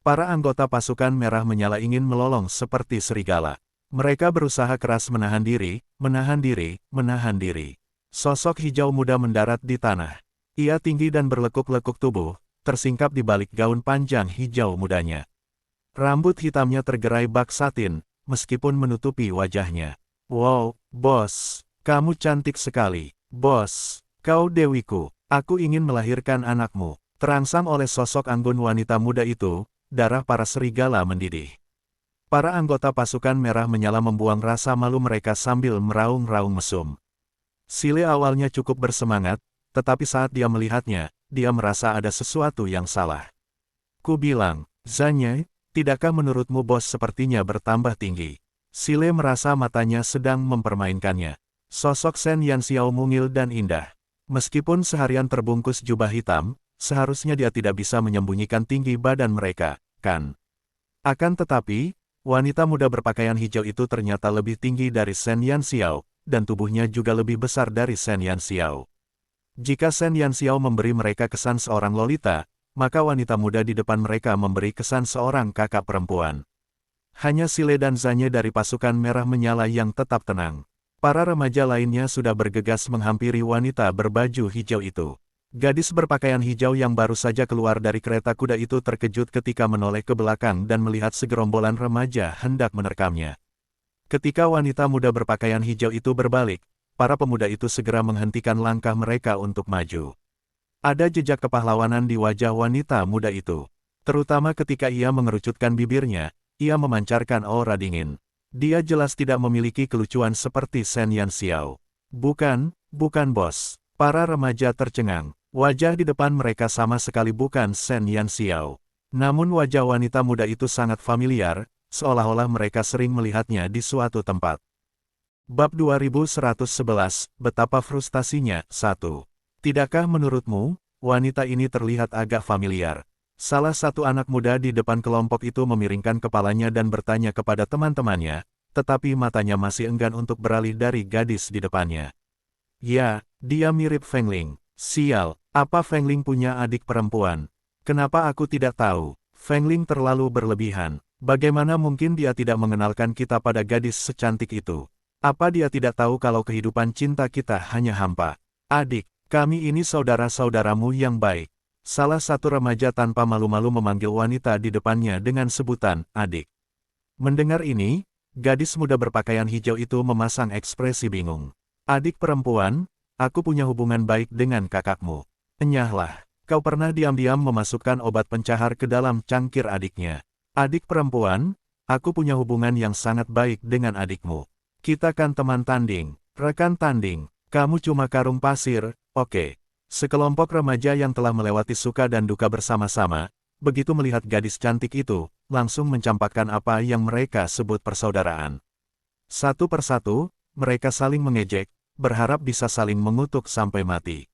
Para anggota pasukan Merah Menyala ingin melolong seperti serigala. Mereka berusaha keras menahan diri, menahan diri, menahan diri. Sosok hijau muda mendarat di tanah. Ia tinggi dan berlekuk-lekuk tubuh, tersingkap di balik gaun panjang hijau mudanya. Rambut hitamnya tergerai bak satin, meskipun menutupi wajahnya. Wow, bos, kamu cantik sekali. Bos, kau dewiku, aku ingin melahirkan anakmu. Terangsang oleh sosok anggun wanita muda itu, darah para serigala mendidih. Para anggota pasukan Merah Menyala membuang rasa malu mereka sambil meraung-raung mesum. Sile awalnya cukup bersemangat, tetapi saat dia melihatnya, dia merasa ada sesuatu yang salah. Ku bilang, Zanye, tidakkah menurutmu bos sepertinya bertambah tinggi? Sile merasa matanya sedang mempermainkannya. Sosok Shen Yanxiao mungil dan indah. Meskipun seharian terbungkus jubah hitam, seharusnya dia tidak bisa menyembunyikan tinggi badan mereka, kan? Akan tetapi, wanita muda berpakaian hijau itu ternyata lebih tinggi dari Shen Yanxiao, dan tubuhnya juga lebih besar dari Shen Yanxiao. Jika Shen Yanxiao memberi mereka kesan seorang lolita, maka wanita muda di depan mereka memberi kesan seorang kakak perempuan. Hanya Sile dan Zanye dari pasukan Merah Menyala yang tetap tenang. Para remaja lainnya sudah bergegas menghampiri wanita berbaju hijau itu. Gadis berpakaian hijau yang baru saja keluar dari kereta kuda itu terkejut ketika menoleh ke belakang dan melihat segerombolan remaja hendak menerkamnya. Ketika wanita muda berpakaian hijau itu berbalik, para pemuda itu segera menghentikan langkah mereka untuk maju. Ada jejak kepahlawanan di wajah wanita muda itu. Terutama ketika ia mengerucutkan bibirnya, ia memancarkan aura dingin. Dia jelas tidak memiliki kelucuan seperti Shen Yanxiao. Bukan bos. Para remaja tercengang. Wajah di depan mereka sama sekali bukan Shen Yanxiao. Namun wajah wanita muda itu sangat familiar, seolah-olah mereka sering melihatnya di suatu tempat. Bab 2111, Betapa Frustasinya. 1. Tidakkah menurutmu, wanita ini terlihat agak familiar? Salah satu anak muda di depan kelompok itu memiringkan kepalanya dan bertanya kepada teman-temannya, tetapi matanya masih enggan untuk beralih dari gadis di depannya. Ya, dia mirip Feng Ling. Sial, apa Feng Ling punya adik perempuan? Kenapa aku tidak tahu? Feng Ling terlalu berlebihan. Bagaimana mungkin dia tidak mengenalkan kita pada gadis secantik itu? Apa dia tidak tahu kalau kehidupan cinta kita hanya hampa? Adik, kami ini saudara-saudaramu yang baik. Salah satu remaja tanpa malu-malu memanggil wanita di depannya dengan sebutan, adik. Mendengar ini, gadis muda berpakaian hijau itu memasang ekspresi bingung. Adik perempuan, aku punya hubungan baik dengan kakakmu. Enyahlah, kau pernah diam-diam memasukkan obat pencahar ke dalam cangkir adiknya. Adik perempuan, aku punya hubungan yang sangat baik dengan adikmu. Kita kan teman tanding, rekan tanding. Kamu cuma karung pasir, oke. Sekelompok remaja yang telah melewati suka dan duka bersama-sama, begitu melihat gadis cantik itu, langsung mencampakkan apa yang mereka sebut persaudaraan. Satu persatu, mereka saling mengejek, berharap bisa saling mengutuk sampai mati.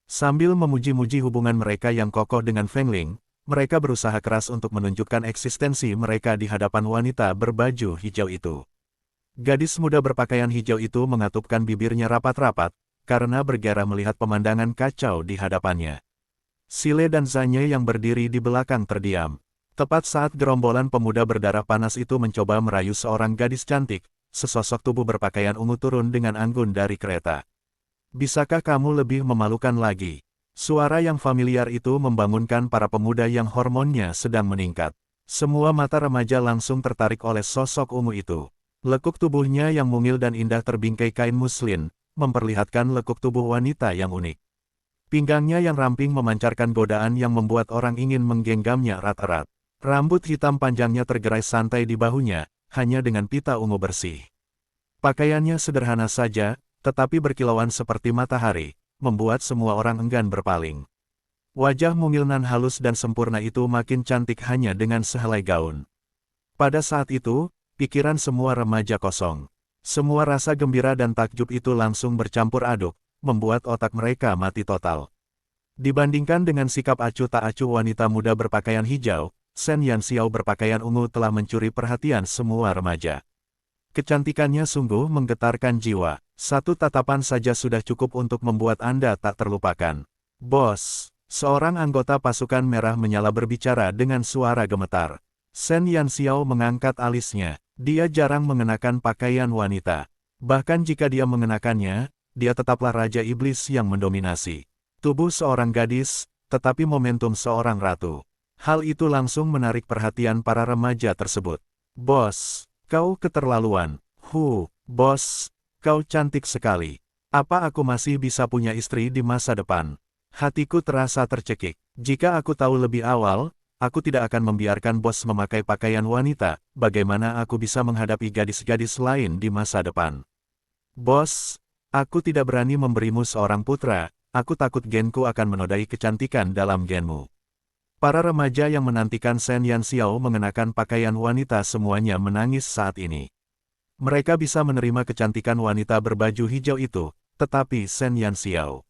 Sambil memuji-muji hubungan mereka yang kokoh dengan Feng Ling, mereka berusaha keras untuk menunjukkan eksistensi mereka di hadapan wanita berbaju hijau itu. Gadis muda berpakaian hijau itu mengatupkan bibirnya rapat-rapat, karena bergairah melihat pemandangan kacau di hadapannya. Sile dan Zanye yang berdiri di belakang terdiam. Tepat saat gerombolan pemuda berdarah panas itu mencoba merayu seorang gadis cantik, sesosok tubuh berpakaian ungu turun dengan anggun dari kereta. Bisakah kamu lebih memalukan lagi? Suara yang familiar itu membangunkan para pemuda yang hormonnya sedang meningkat. Semua mata remaja langsung tertarik oleh sosok ungu itu. Lekuk tubuhnya yang mungil dan indah terbingkai kain muslin, memperlihatkan lekuk tubuh wanita yang unik. Pinggangnya yang ramping memancarkan godaan yang membuat orang ingin menggenggamnya erat-erat. Rambut hitam panjangnya tergerai santai di bahunya, hanya dengan pita ungu bersih. Pakaiannya sederhana saja, tetapi berkilauan seperti matahari, membuat semua orang enggan berpaling. Wajah mungil nan halus dan sempurna itu makin cantik hanya dengan sehelai gaun. Pada saat itu, pikiran semua remaja kosong. Semua rasa gembira dan takjub itu langsung bercampur aduk, membuat otak mereka mati total. Dibandingkan dengan sikap acuh tak acuh wanita muda berpakaian hijau, Shen Yanxiao berpakaian ungu telah mencuri perhatian semua remaja. Kecantikannya sungguh menggetarkan jiwa. Satu tatapan saja sudah cukup untuk membuat Anda tak terlupakan. Bos, seorang anggota pasukan merah menyala berbicara dengan suara gemetar. Shen Yanxiao mengangkat alisnya. Dia jarang mengenakan pakaian wanita. Bahkan jika dia mengenakannya, dia tetaplah Raja Iblis yang mendominasi. Tubuh seorang gadis, tetapi momentum seorang ratu. Hal itu langsung menarik perhatian para remaja tersebut. Bos, kau keterlaluan. Bos, kau cantik sekali. Apa aku masih bisa punya istri di masa depan? Hatiku terasa tercekik. Jika aku tahu lebih awal, aku tidak akan membiarkan bos memakai pakaian wanita. Bagaimana aku bisa menghadapi gadis-gadis lain di masa depan? Bos, aku tidak berani memberimu seorang putra. Aku takut genku akan menodai kecantikan dalam genmu. Para remaja yang menantikan Shen Yanxiao mengenakan pakaian wanita semuanya menangis saat ini. Mereka bisa menerima kecantikan wanita berbaju hijau itu, tetapi Shen Yanxiao.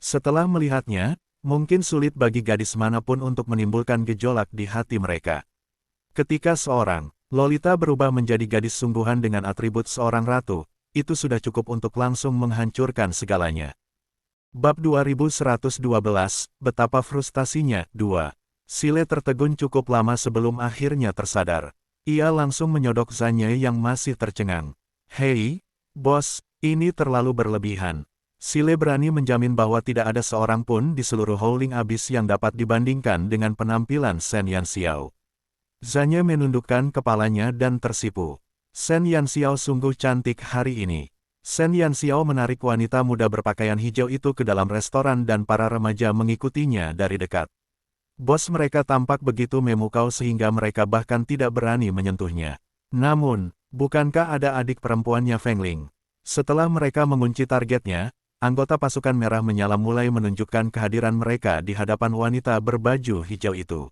Setelah melihatnya, mungkin sulit bagi gadis manapun untuk menimbulkan gejolak di hati mereka. Ketika seorang Lolita berubah menjadi gadis sungguhan dengan atribut seorang ratu, itu sudah cukup untuk langsung menghancurkan segalanya. Bab 2112, Betapa Frustasinya, 2. Sile tertegun cukup lama sebelum akhirnya tersadar. Ia langsung menyodok Zanye yang masih tercengang. Hei, bos, ini terlalu berlebihan. Sile berani menjamin bahwa tidak ada seorang pun di seluruh Howling Abyss yang dapat dibandingkan dengan penampilan Shen Yanxiao. Zanye menundukkan kepalanya dan tersipu. Shen Yanxiao sungguh cantik hari ini. Shen Yanxiao menarik wanita muda berpakaian hijau itu ke dalam restoran dan para remaja mengikutinya dari dekat. Bos mereka tampak begitu memukau sehingga mereka bahkan tidak berani menyentuhnya. Namun, bukankah ada adik perempuannya Feng Ling? Setelah mereka mengunci targetnya, anggota pasukan merah menyala mulai menunjukkan kehadiran mereka di hadapan wanita berbaju hijau itu.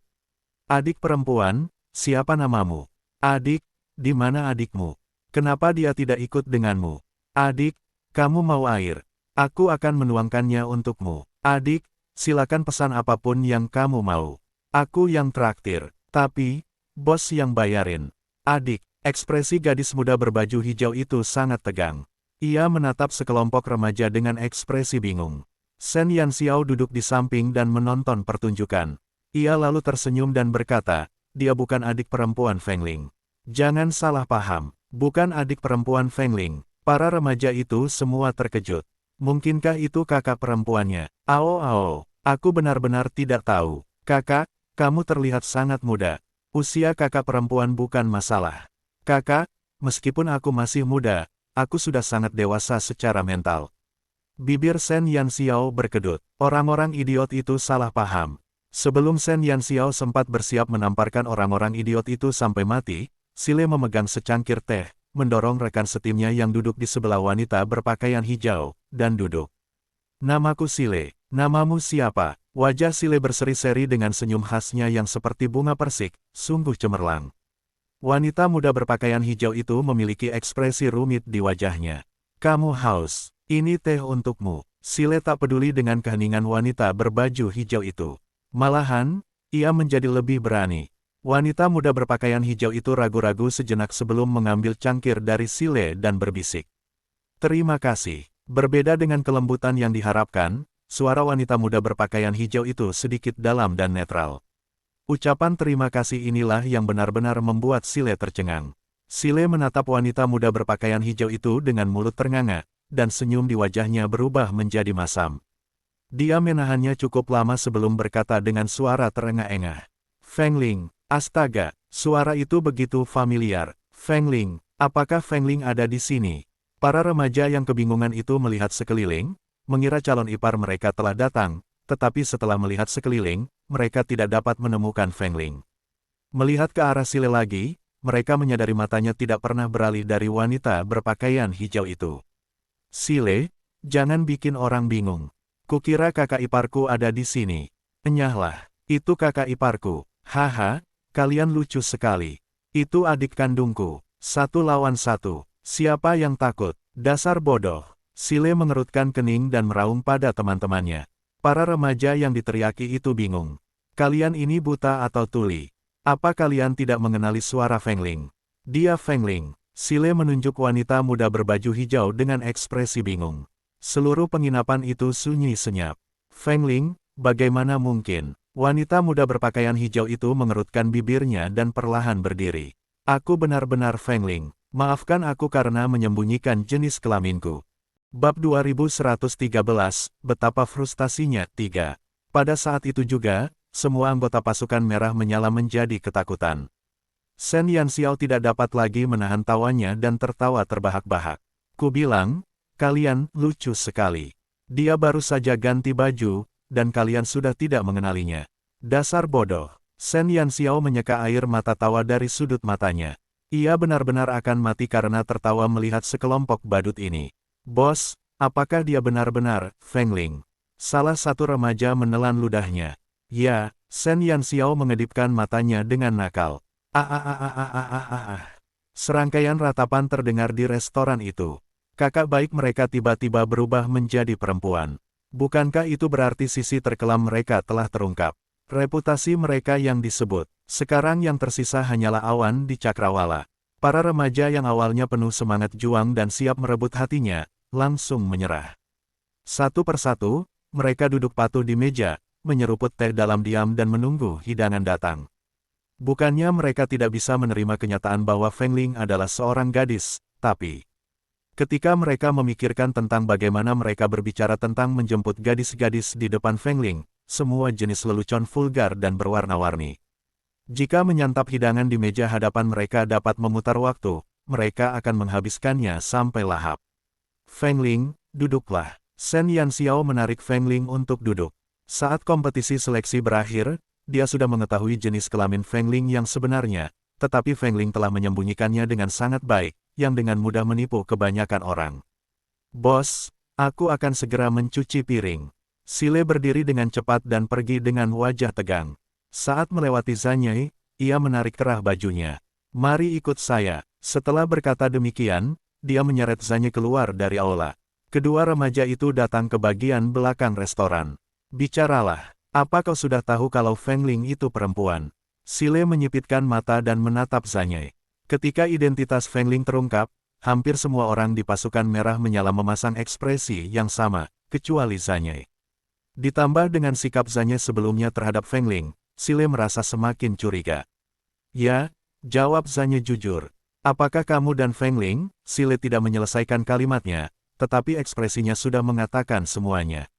Adik perempuan, siapa namamu? Adik, di mana adikmu? Kenapa dia tidak ikut denganmu? Adik, kamu mau air? Aku akan menuangkannya untukmu. Adik, silakan pesan apapun yang kamu mau. Aku yang traktir, tapi, bos yang bayarin. Adik, ekspresi gadis muda berbaju hijau itu sangat tegang. Ia menatap sekelompok remaja dengan ekspresi bingung. Shen Yanxiao duduk di samping dan menonton pertunjukan. Ia lalu tersenyum dan berkata, dia bukan adik perempuan Feng Ling. Jangan salah paham, bukan adik perempuan Feng Ling. Para remaja itu semua terkejut. Mungkinkah itu kakak perempuannya? Aku benar-benar tidak tahu. Kakak, kamu terlihat sangat muda. Usia kakak perempuan bukan masalah. Kakak, meskipun aku masih muda, aku sudah sangat dewasa secara mental. Bibir Shen Yanxiao berkedut. Orang-orang idiot itu salah paham. Sebelum Shen Yanxiao sempat bersiap menamparkan orang-orang idiot itu sampai mati, Sile memegang secangkir teh, mendorong rekan setimnya yang duduk di sebelah wanita berpakaian hijau, dan duduk. Namaku Sile. Namamu siapa? Wajah Sile berseri-seri dengan senyum khasnya yang seperti bunga persik, sungguh cemerlang. Wanita muda berpakaian hijau itu memiliki ekspresi rumit di wajahnya. Kamu haus. Ini teh untukmu. Sile tak peduli dengan keheningan wanita berbaju hijau itu. Malahan, ia menjadi lebih berani. Wanita muda berpakaian hijau itu ragu-ragu sejenak sebelum mengambil cangkir dari Sile dan berbisik. Terima kasih. Berbeda dengan kelembutan yang diharapkan, suara wanita muda berpakaian hijau itu sedikit dalam dan netral. Ucapan terima kasih inilah yang benar-benar membuat Sile tercengang. Sile menatap wanita muda berpakaian hijau itu dengan mulut ternganga, dan senyum di wajahnya berubah menjadi masam. Dia menahannya cukup lama sebelum berkata dengan suara terengah-engah. Feng Ling. Astaga, suara itu begitu familiar. Feng Ling, apakah Feng Ling ada di sini? Para remaja yang kebingungan itu melihat sekeliling, mengira calon ipar mereka telah datang, tetapi setelah melihat sekeliling, mereka tidak dapat menemukan Feng Ling. Melihat ke arah Sile lagi, mereka menyadari matanya tidak pernah beralih dari wanita berpakaian hijau itu. Sile, jangan bikin orang bingung. Kukira kakak iparku ada di sini. Enyahlah, itu kakak iparku. Haha. Kalian lucu sekali. Itu adik kandungku. 1 lawan 1. Siapa yang takut? Dasar bodoh. Sile mengerutkan kening dan meraung pada teman-temannya. Para remaja yang diteriaki itu bingung. Kalian ini buta atau tuli? Apa kalian tidak mengenali suara Feng Ling? Dia Feng Ling. Sile menunjuk wanita muda berbaju hijau dengan ekspresi bingung. Seluruh penginapan itu sunyi senyap. Feng Ling, bagaimana mungkin? Wanita muda berpakaian hijau itu mengerutkan bibirnya dan perlahan berdiri. Aku benar-benar Feng Ling. Maafkan aku karena menyembunyikan jenis kelaminku. Bab 2113, betapa frustasinya. 3. Pada saat itu juga, semua anggota pasukan merah menyala menjadi ketakutan. Shen Yanxiao tidak dapat lagi menahan tawanya dan tertawa terbahak-bahak. Ku bilang, kalian lucu sekali. Dia baru saja ganti baju, dan kalian sudah tidak mengenalinya. Dasar bodoh. Shen Yanxiao menyeka air mata tawa dari sudut matanya. Ia benar-benar akan mati karena tertawa melihat sekelompok badut ini. Bos, apakah dia benar-benar Feng Ling? Salah satu remaja menelan ludahnya. Ya, Shen Yanxiao mengedipkan matanya dengan nakal. Serangkaian ratapan terdengar di restoran itu. Kakak baik mereka tiba-tiba berubah menjadi perempuan. Bukankah itu berarti sisi terkelam mereka telah terungkap? Reputasi mereka yang disebut. Sekarang yang tersisa hanyalah awan di cakrawala. Para remaja yang awalnya penuh semangat juang dan siap merebut hatinya, langsung menyerah. Satu persatu, mereka duduk patuh di meja, menyeruput teh dalam diam dan menunggu hidangan datang. Bukannya mereka tidak bisa menerima kenyataan bahwa Feng Ling adalah seorang gadis, tapi ketika mereka memikirkan tentang bagaimana mereka berbicara tentang menjemput gadis-gadis di depan Feng Ling, semua jenis lelucon vulgar dan berwarna-warni. Jika menyantap hidangan di meja hadapan mereka dapat memutar waktu, mereka akan menghabiskannya sampai lahap. Feng Ling, duduklah. Shen Yanxiao menarik Feng Ling untuk duduk. Saat kompetisi seleksi berakhir, dia sudah mengetahui jenis kelamin Feng Ling yang sebenarnya, tetapi Feng Ling telah menyembunyikannya dengan sangat baik, yang dengan mudah menipu kebanyakan orang. Bos, aku akan segera mencuci piring. Sile berdiri dengan cepat dan pergi dengan wajah tegang. Saat melewati Zanyai, ia menarik kerah bajunya. Mari ikut saya. Setelah berkata demikian, dia menyeret Zanyai keluar dari aula. Kedua remaja itu datang ke bagian belakang restoran. Bicaralah, apa kau sudah tahu kalau Feng Ling itu perempuan? Sile menyipitkan mata dan menatap Zanyai. Ketika identitas Feng Ling terungkap, hampir semua orang di pasukan merah menyala memasang ekspresi yang sama, kecuali Zanyai. Ditambah dengan sikap Zanyai sebelumnya terhadap Feng Ling, Sile merasa semakin curiga. Ya, jawab Zanyai jujur. Apakah kamu dan Feng Ling? Sile tidak menyelesaikan kalimatnya, tetapi ekspresinya sudah mengatakan semuanya.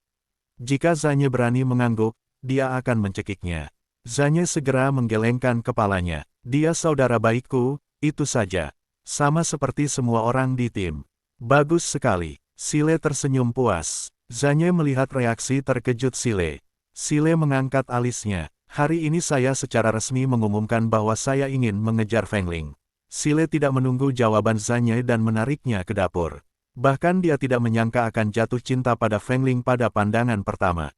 Jika Zanyai berani mengangguk, dia akan mencekiknya. Zanyai segera menggelengkan kepalanya. Dia saudara baikku. Itu saja. Sama seperti semua orang di tim. Bagus sekali. Sile tersenyum puas. Zhanye melihat reaksi terkejut Sile. Sile mengangkat alisnya. Hari ini saya secara resmi mengumumkan bahwa saya ingin mengejar Feng Ling. Sile tidak menunggu jawaban Zhanye dan menariknya ke dapur. Bahkan dia tidak menyangka akan jatuh cinta pada Feng Ling pada pandangan pertama.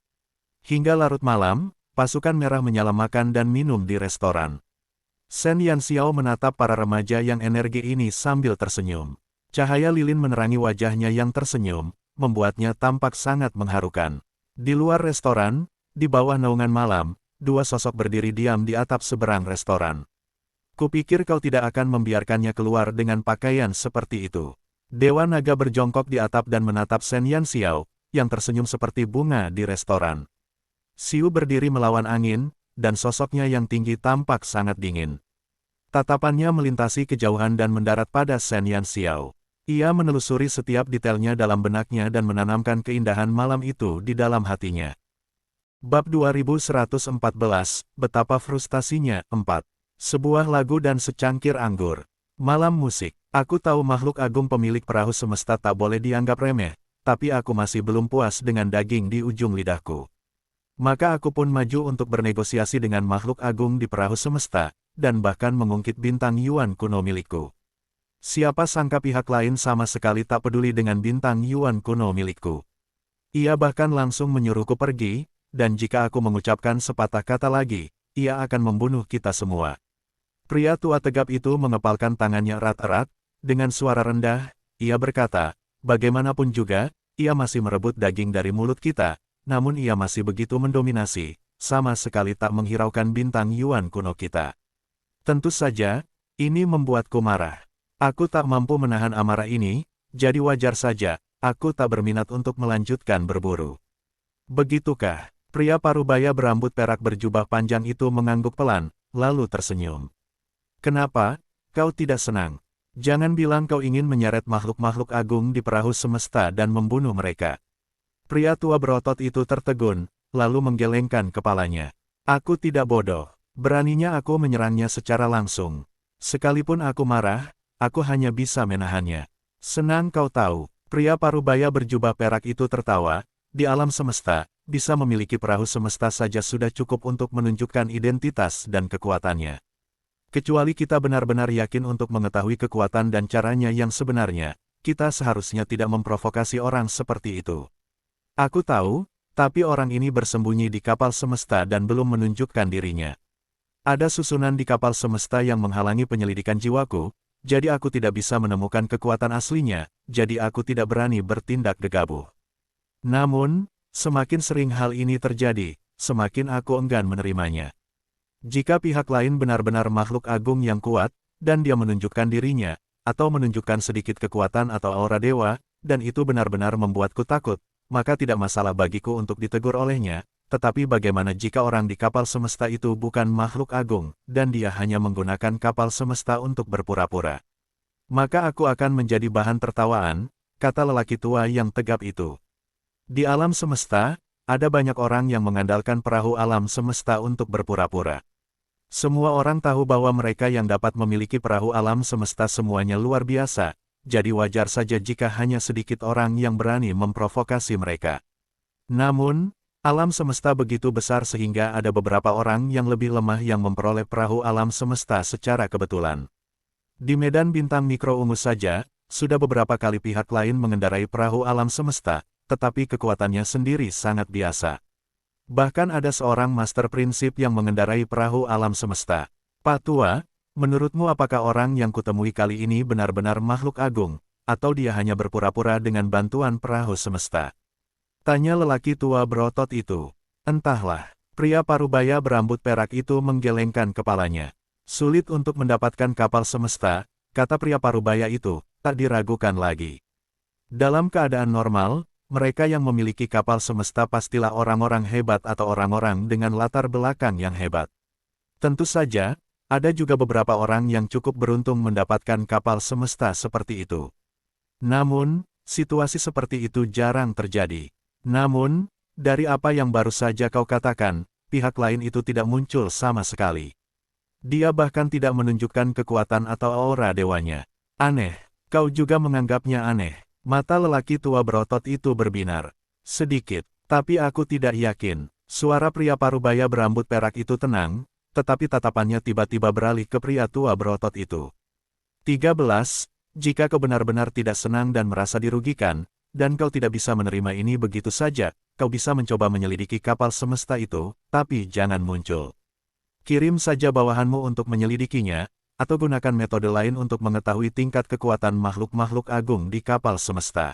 Hingga larut malam, pasukan merah menyala makan dan minum di restoran. Shen Yanxiao menatap para remaja yang energi ini sambil tersenyum. Cahaya lilin menerangi wajahnya yang tersenyum, membuatnya tampak sangat mengharukan. Di luar restoran, di bawah naungan malam, dua sosok berdiri diam di atap seberang restoran. Kupikir kau tidak akan membiarkannya keluar dengan pakaian seperti itu. Dewa Naga berjongkok di atap dan menatap Shen Yanxiao, yang tersenyum seperti bunga di restoran. Xiu berdiri melawan angin, dan sosoknya yang tinggi tampak sangat dingin. Tatapannya melintasi kejauhan dan mendarat pada Shen Yanxiao. Ia menelusuri setiap detailnya dalam benaknya dan menanamkan keindahan malam itu di dalam hatinya. Bab 2114, Betapa Frustasinya, 4. Sebuah lagu dan secangkir anggur. Malam musik. Aku tahu makhluk agung pemilik perahu semesta tak boleh dianggap remeh, tapi aku masih belum puas dengan daging di ujung lidahku. Maka aku pun maju untuk bernegosiasi dengan makhluk agung di perahu semesta, dan bahkan mengungkit bintang Yuan kuno milikku. Siapa sangka pihak lain sama sekali tak peduli dengan bintang Yuan kuno milikku. Ia bahkan langsung menyuruhku pergi, dan jika aku mengucapkan sepatah kata lagi, ia akan membunuh kita semua. Pria tua tegap itu mengepalkan tangannya erat-erat, dengan suara rendah, ia berkata, bagaimanapun juga, ia masih merebut daging dari mulut kita, namun ia masih begitu mendominasi, sama sekali tak menghiraukan bintang Yuan kuno kita. Tentu saja, ini membuatku marah. Aku tak mampu menahan amarah ini, jadi wajar saja, aku tak berminat untuk melanjutkan berburu. Begitukah? Pria parubaya berambut perak berjubah panjang itu mengangguk pelan, lalu tersenyum. Kenapa? Kau tidak senang? Jangan bilang kau ingin menyeret makhluk-makhluk agung di perahu semesta dan membunuh mereka. Pria tua berotot itu tertegun, lalu menggelengkan kepalanya. Aku tidak bodoh. Beraninya aku menyerangnya secara langsung. Sekalipun aku marah, aku hanya bisa menahannya. Senang kau tahu, pria parubaya berjubah perak itu tertawa, di alam semesta, bisa memiliki perahu semesta saja sudah cukup untuk menunjukkan identitas dan kekuatannya. Kecuali kita benar-benar yakin untuk mengetahui kekuatan dan caranya yang sebenarnya, kita seharusnya tidak memprovokasi orang seperti itu. Aku tahu, tapi orang ini bersembunyi di kapal semesta dan belum menunjukkan dirinya. Ada susunan di kapal semesta yang menghalangi penyelidikan jiwaku, jadi aku tidak bisa menemukan kekuatan aslinya, jadi aku tidak berani bertindak gegabah. Namun, semakin sering hal ini terjadi, semakin aku enggan menerimanya. Jika pihak lain benar-benar makhluk agung yang kuat, dan dia menunjukkan dirinya, atau menunjukkan sedikit kekuatan atau aura dewa, dan itu benar-benar membuatku takut, maka tidak masalah bagiku untuk ditegur olehnya. Tetapi bagaimana jika orang di kapal semesta itu bukan makhluk agung, dan dia hanya menggunakan kapal semesta untuk berpura-pura? Maka aku akan menjadi bahan tertawaan, kata lelaki tua yang tegap itu. Di alam semesta, ada banyak orang yang mengandalkan perahu alam semesta untuk berpura-pura. Semua orang tahu bahwa mereka yang dapat memiliki perahu alam semesta semuanya luar biasa, jadi wajar saja jika hanya sedikit orang yang berani memprovokasi mereka. Namun, alam semesta begitu besar sehingga ada beberapa orang yang lebih lemah yang memperoleh perahu alam semesta secara kebetulan. Di medan bintang mikro ungu saja, sudah beberapa kali pihak lain mengendarai perahu alam semesta, tetapi kekuatannya sendiri sangat biasa. Bahkan ada seorang master prinsip yang mengendarai perahu alam semesta. Pak Tua, menurutmu apakah orang yang kutemui kali ini benar-benar makhluk agung, atau dia hanya berpura-pura dengan bantuan perahu semesta? Tanya lelaki tua berotot itu. Entahlah, pria parubaya berambut perak itu menggelengkan kepalanya. Sulit untuk mendapatkan kapal semesta, kata pria parubaya itu, tak diragukan lagi. Dalam keadaan normal, mereka yang memiliki kapal semesta pastilah orang-orang hebat atau orang-orang dengan latar belakang yang hebat. Tentu saja, ada juga beberapa orang yang cukup beruntung mendapatkan kapal semesta seperti itu. Namun, situasi seperti itu jarang terjadi. Namun, dari apa yang baru saja kau katakan, pihak lain itu tidak muncul sama sekali. Dia bahkan tidak menunjukkan kekuatan atau aura dewanya. Aneh, kau juga menganggapnya aneh. Mata lelaki tua berotot itu berbinar. Sedikit, tapi aku tidak yakin. Suara pria parubaya berambut perak itu tenang, tetapi tatapannya tiba-tiba beralih ke pria tua berotot itu. 13. Jika kau benar-benar tidak senang dan merasa dirugikan, dan kau tidak bisa menerima ini begitu saja, kau bisa mencoba menyelidiki kapal semesta itu, tapi jangan muncul. Kirim saja bawahanmu untuk menyelidikinya, atau gunakan metode lain untuk mengetahui tingkat kekuatan makhluk-makhluk agung di kapal semesta.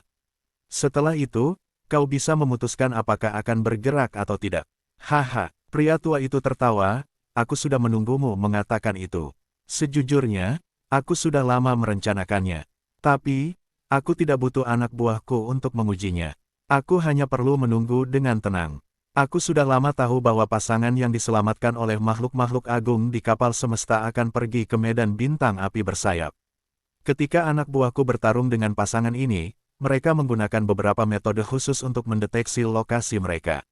Setelah itu, kau bisa memutuskan apakah akan bergerak atau tidak. Haha, pria tua itu tertawa, aku sudah menunggumu mengatakan itu. Sejujurnya, aku sudah lama merencanakannya. Tapi, aku tidak butuh anak buahku untuk mengujinya. Aku hanya perlu menunggu dengan tenang. Aku sudah lama tahu bahwa pasangan yang diselamatkan oleh makhluk-makhluk agung di kapal semesta akan pergi ke medan bintang api bersayap. Ketika anak buahku bertarung dengan pasangan ini, mereka menggunakan beberapa metode khusus untuk mendeteksi lokasi mereka.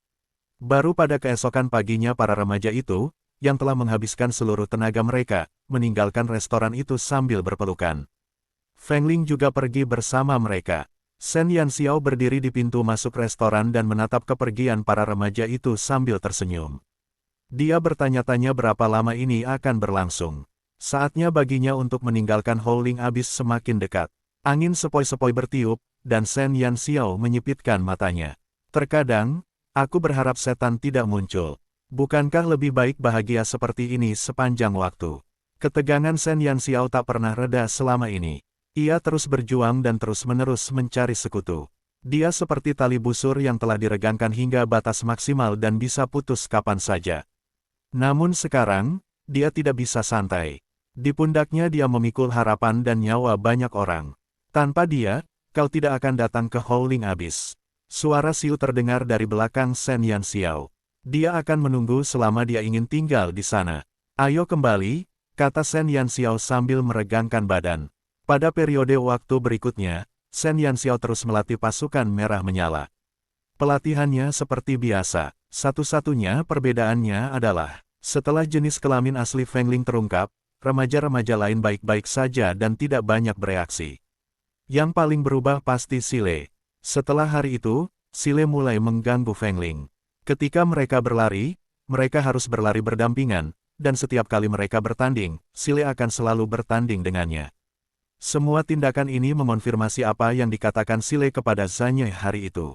Baru pada keesokan paginya para remaja itu, yang telah menghabiskan seluruh tenaga mereka, meninggalkan restoran itu sambil berpelukan. Feng Ling juga pergi bersama mereka. Shen Yanxiao berdiri di pintu masuk restoran dan menatap kepergian para remaja itu sambil tersenyum. Dia bertanya-tanya berapa lama ini akan berlangsung. Saatnya baginya untuk meninggalkan Howling Abyss semakin dekat. Angin sepoi-sepoi bertiup, dan Shen Yanxiao menyipitkan matanya. Terkadang, aku berharap setan tidak muncul. Bukankah lebih baik bahagia seperti ini sepanjang waktu? Ketegangan Shen Yanxiao tak pernah reda selama ini. Ia terus berjuang dan terus-menerus mencari sekutu. Dia seperti tali busur yang telah diregangkan hingga batas maksimal dan bisa putus kapan saja. Namun sekarang, dia tidak bisa santai. Di pundaknya dia memikul harapan dan nyawa banyak orang. Tanpa dia, kau tidak akan datang ke Howling Abyss. Suara Xiu terdengar dari belakang Shen Yanxiao. Dia akan menunggu selama dia ingin tinggal di sana. Ayo kembali, kata Shen Yanxiao sambil meregangkan badan. Pada periode waktu berikutnya, Shen Yanxiao terus melatih pasukan merah menyala. Pelatihannya seperti biasa. Satu-satunya perbedaannya adalah, setelah jenis kelamin asli Feng Ling terungkap, remaja-remaja lain baik-baik saja dan tidak banyak bereaksi. Yang paling berubah pasti Sile. Setelah hari itu, Sile mulai mengganggu Feng Ling. Ketika mereka berlari, mereka harus berlari berdampingan, dan setiap kali mereka bertanding, Sile akan selalu bertanding dengannya. Semua tindakan ini mengonfirmasi apa yang dikatakan Sile kepada Zanye hari itu.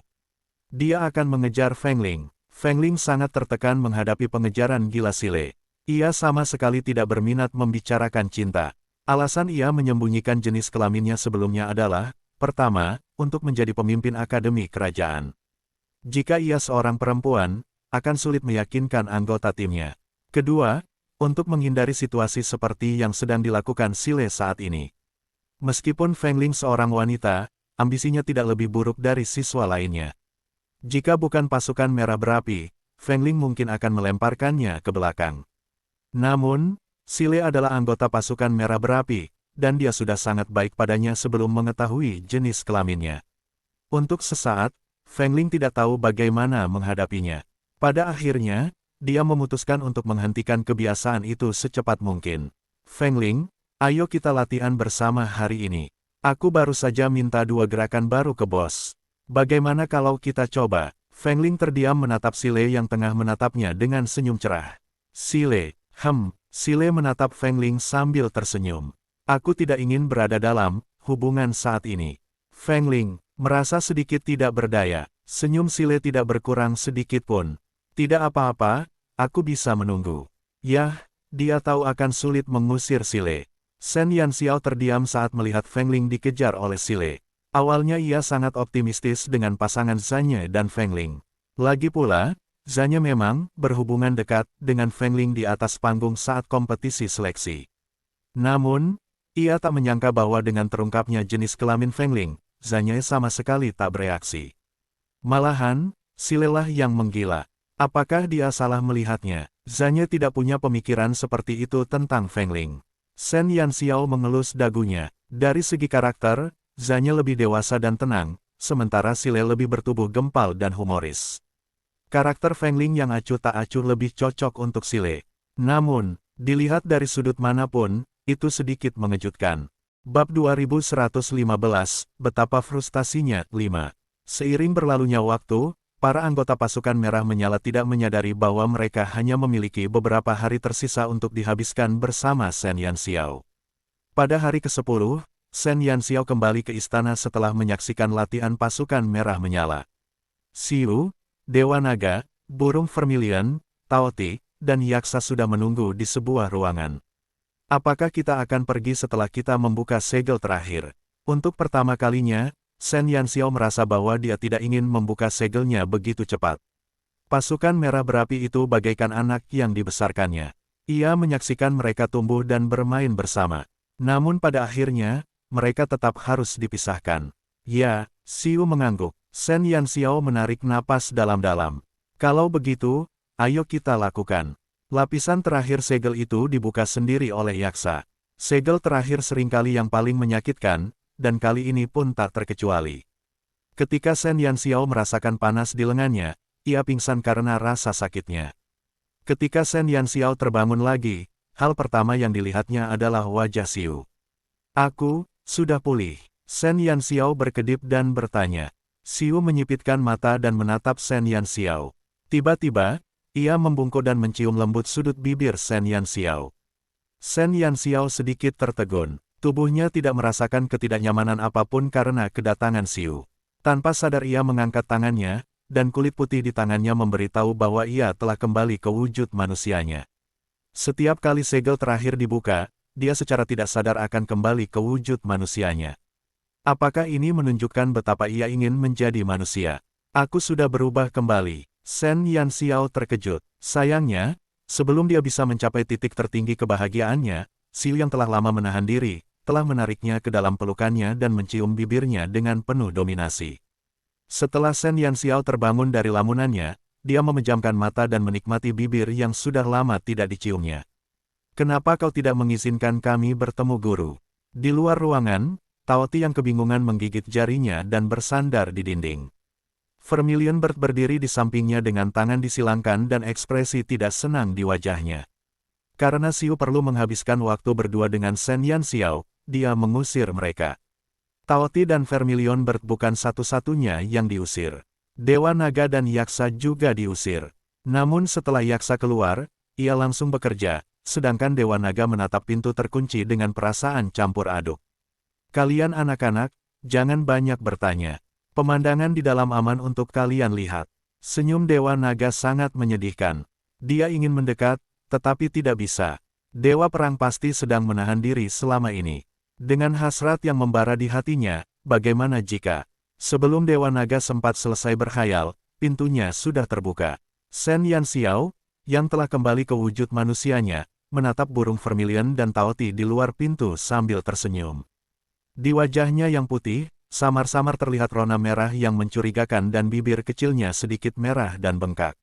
Dia akan mengejar Feng Ling. Feng Ling sangat tertekan menghadapi pengejaran gila Sile. Ia sama sekali tidak berminat membicarakan cinta. Alasan ia menyembunyikan jenis kelaminnya sebelumnya adalah, pertama, untuk menjadi pemimpin akademi kerajaan. Jika ia seorang perempuan, akan sulit meyakinkan anggota timnya. Kedua, untuk menghindari situasi seperti yang sedang dilakukan Sile saat ini. Meskipun Feng Ling seorang wanita, ambisinya tidak lebih buruk dari siswa lainnya. Jika bukan pasukan merah berapi, Feng Ling mungkin akan melemparkannya ke belakang. Namun, Sile adalah anggota pasukan merah berapi, dan dia sudah sangat baik padanya sebelum mengetahui jenis kelaminnya. Untuk sesaat, Feng Ling tidak tahu bagaimana menghadapinya. Pada akhirnya, dia memutuskan untuk menghentikan kebiasaan itu secepat mungkin. Feng Ling, ayo kita latihan bersama hari ini. Aku baru saja minta 2 gerakan baru ke bos. Bagaimana kalau kita coba? Feng Ling terdiam menatap Sile yang tengah menatapnya dengan senyum cerah. Sile, Sile menatap Feng Ling sambil tersenyum. Aku tidak ingin berada dalam hubungan saat ini. Feng Ling merasa sedikit tidak berdaya. Senyum Sile tidak berkurang sedikit pun. Tidak apa-apa, aku bisa menunggu. Yah, dia tahu akan sulit mengusir Sile. Shen Yanxiao terdiam saat melihat Feng Ling dikejar oleh Sile. Awalnya ia sangat optimistis dengan pasangan Zanye dan Feng Ling. Lagi pula, Zanye memang berhubungan dekat dengan Feng Ling di atas panggung saat kompetisi seleksi. Namun, ia tak menyangka bahwa dengan terungkapnya jenis kelamin Feng Ling, Zanye sama sekali tak bereaksi. Malahan, Sile lah yang menggila. Apakah dia salah melihatnya? Zanye tidak punya pemikiran seperti itu tentang Feng Ling. Shen Yanxiao mengelus dagunya. Dari segi karakter, Zanye lebih dewasa dan tenang, sementara Sile lebih bertubuh gempal dan humoris. Karakter Feng Ling yang acuh tak acuh lebih cocok untuk Sile. Namun, dilihat dari sudut manapun, itu sedikit mengejutkan. Bab 2115, Betapa Frustasinya, 5. Seiring berlalunya waktu, para anggota pasukan merah menyala tidak menyadari bahwa mereka hanya memiliki beberapa hari tersisa untuk dihabiskan bersama Shen Yanxiao. Pada hari ke-10, Shen Yanxiao kembali ke istana setelah menyaksikan latihan pasukan merah menyala. Xiu, Dewa Naga, Burung Vermilion, Taoti, dan Yaksa sudah menunggu di sebuah ruangan. Apakah kita akan pergi setelah kita membuka segel terakhir? Untuk pertama kalinya, Shen Yanxiao merasa bahwa dia tidak ingin membuka segelnya begitu cepat. Pasukan merah berapi itu bagaikan anak yang dibesarkannya. Ia menyaksikan mereka tumbuh dan bermain bersama. Namun pada akhirnya, mereka tetap harus dipisahkan. Ya, Xiu mengangguk. Shen Yanxiao menarik napas dalam-dalam. Kalau begitu, ayo kita lakukan. Lapisan terakhir segel itu dibuka sendiri oleh Yaksa. Segel terakhir seringkali yang paling menyakitkan, dan kali ini pun tak terkecuali. Ketika Shen Yanxiao merasakan panas di lengannya, ia pingsan karena rasa sakitnya. Ketika Shen Yanxiao terbangun lagi, hal pertama yang dilihatnya adalah wajah Xiu. Aku, sudah pulih. Shen Yanxiao berkedip dan bertanya. Xiu menyipitkan mata dan menatap Shen Yanxiao. Tiba-tiba, ia membungkuk dan mencium lembut sudut bibir Shen Yanxiao. Shen Yanxiao sedikit tertegun. Tubuhnya tidak merasakan ketidaknyamanan apapun karena kedatangan Xiu. Tanpa sadar ia mengangkat tangannya, dan kulit putih di tangannya memberitahu bahwa ia telah kembali ke wujud manusianya. Setiap kali segel terakhir dibuka, dia secara tidak sadar akan kembali ke wujud manusianya. Apakah ini menunjukkan betapa ia ingin menjadi manusia? Aku sudah berubah kembali. Shen Yanxiao terkejut. Sayangnya, sebelum dia bisa mencapai titik tertinggi kebahagiaannya, Xiu yang telah lama menahan diri, telah menariknya ke dalam pelukannya dan mencium bibirnya dengan penuh dominasi. Setelah Shen Yanxiao terbangun dari lamunannya, dia memejamkan mata dan menikmati bibir yang sudah lama tidak diciumnya. Kenapa kau tidak mengizinkan kami bertemu guru? Di luar ruangan, Taoti yang kebingungan menggigit jarinya dan bersandar di dinding. Vermilion Bird berdiri di sampingnya dengan tangan disilangkan dan ekspresi tidak senang di wajahnya. Karena Xiu perlu menghabiskan waktu berdua dengan Shen Yanxiao, dia mengusir mereka. Taoti dan Vermilion Bird bukan satu-satunya yang diusir. Dewa Naga dan Yaksa juga diusir. Namun setelah Yaksa keluar, ia langsung bekerja, sedangkan Dewa Naga menatap pintu terkunci dengan perasaan campur aduk. Kalian anak-anak, jangan banyak bertanya. Pemandangan di dalam aman untuk kalian lihat. Senyum Dewa Naga sangat menyedihkan. Dia ingin mendekat, tetapi tidak bisa. Dewa Perang pasti sedang menahan diri selama ini. Dengan hasrat yang membara di hatinya, bagaimana jika sebelum Dewa Naga sempat selesai berkhayal, pintunya sudah terbuka. Shen Yanxiao, yang telah kembali ke wujud manusianya, menatap burung Vermilion dan Taoti di luar pintu sambil tersenyum. Di wajahnya yang putih, samar-samar terlihat rona merah yang mencurigakan dan bibir kecilnya sedikit merah dan bengkak.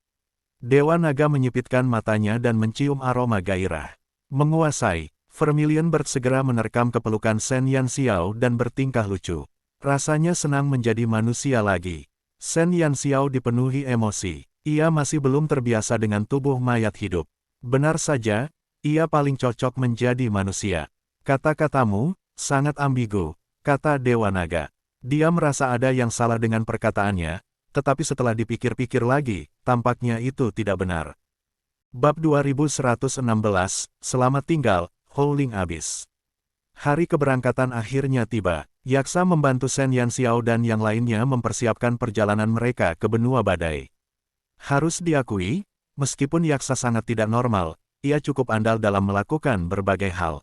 Dewa Naga menyipitkan matanya dan mencium aroma gairah. Menguasai, Vermilion Bird segera menerkam kepelukan Shen Yanxiao dan bertingkah lucu. Rasanya senang menjadi manusia lagi. Shen Yanxiao dipenuhi emosi. Ia masih belum terbiasa dengan tubuh mayat hidup. Benar saja, ia paling cocok menjadi manusia. Kata-katamu sangat ambigu, kata Dewa Naga. Dia merasa ada yang salah dengan perkataannya, tetapi setelah dipikir-pikir lagi, tampaknya itu tidak benar. Bab 2116, Selamat Tinggal, Howling Abyss. Hari keberangkatan akhirnya tiba. Yaksa membantu Shen Yanxiao dan yang lainnya mempersiapkan perjalanan mereka ke benua badai. Harus diakui, meskipun Yaksa sangat tidak normal, ia cukup andal dalam melakukan berbagai hal.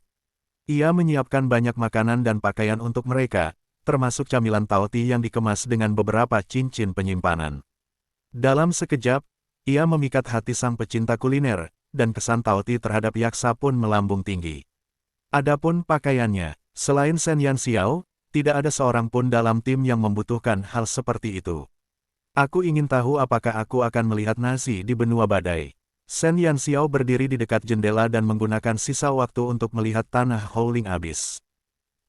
Ia menyiapkan banyak makanan dan pakaian untuk mereka, termasuk camilan Taoti yang dikemas dengan beberapa cincin penyimpanan. Dalam sekejap, ia memikat hati sang pecinta kuliner, dan kesan Taoti terhadap Yaksa pun melambung tinggi. Adapun pakaiannya, selain Shen Yanxiao, tidak ada seorang pun dalam tim yang membutuhkan hal seperti itu. Aku ingin tahu apakah aku akan melihat nasi di benua badai. Shen Yanxiao berdiri di dekat jendela dan menggunakan sisa waktu untuk melihat tanah Howling Abyss.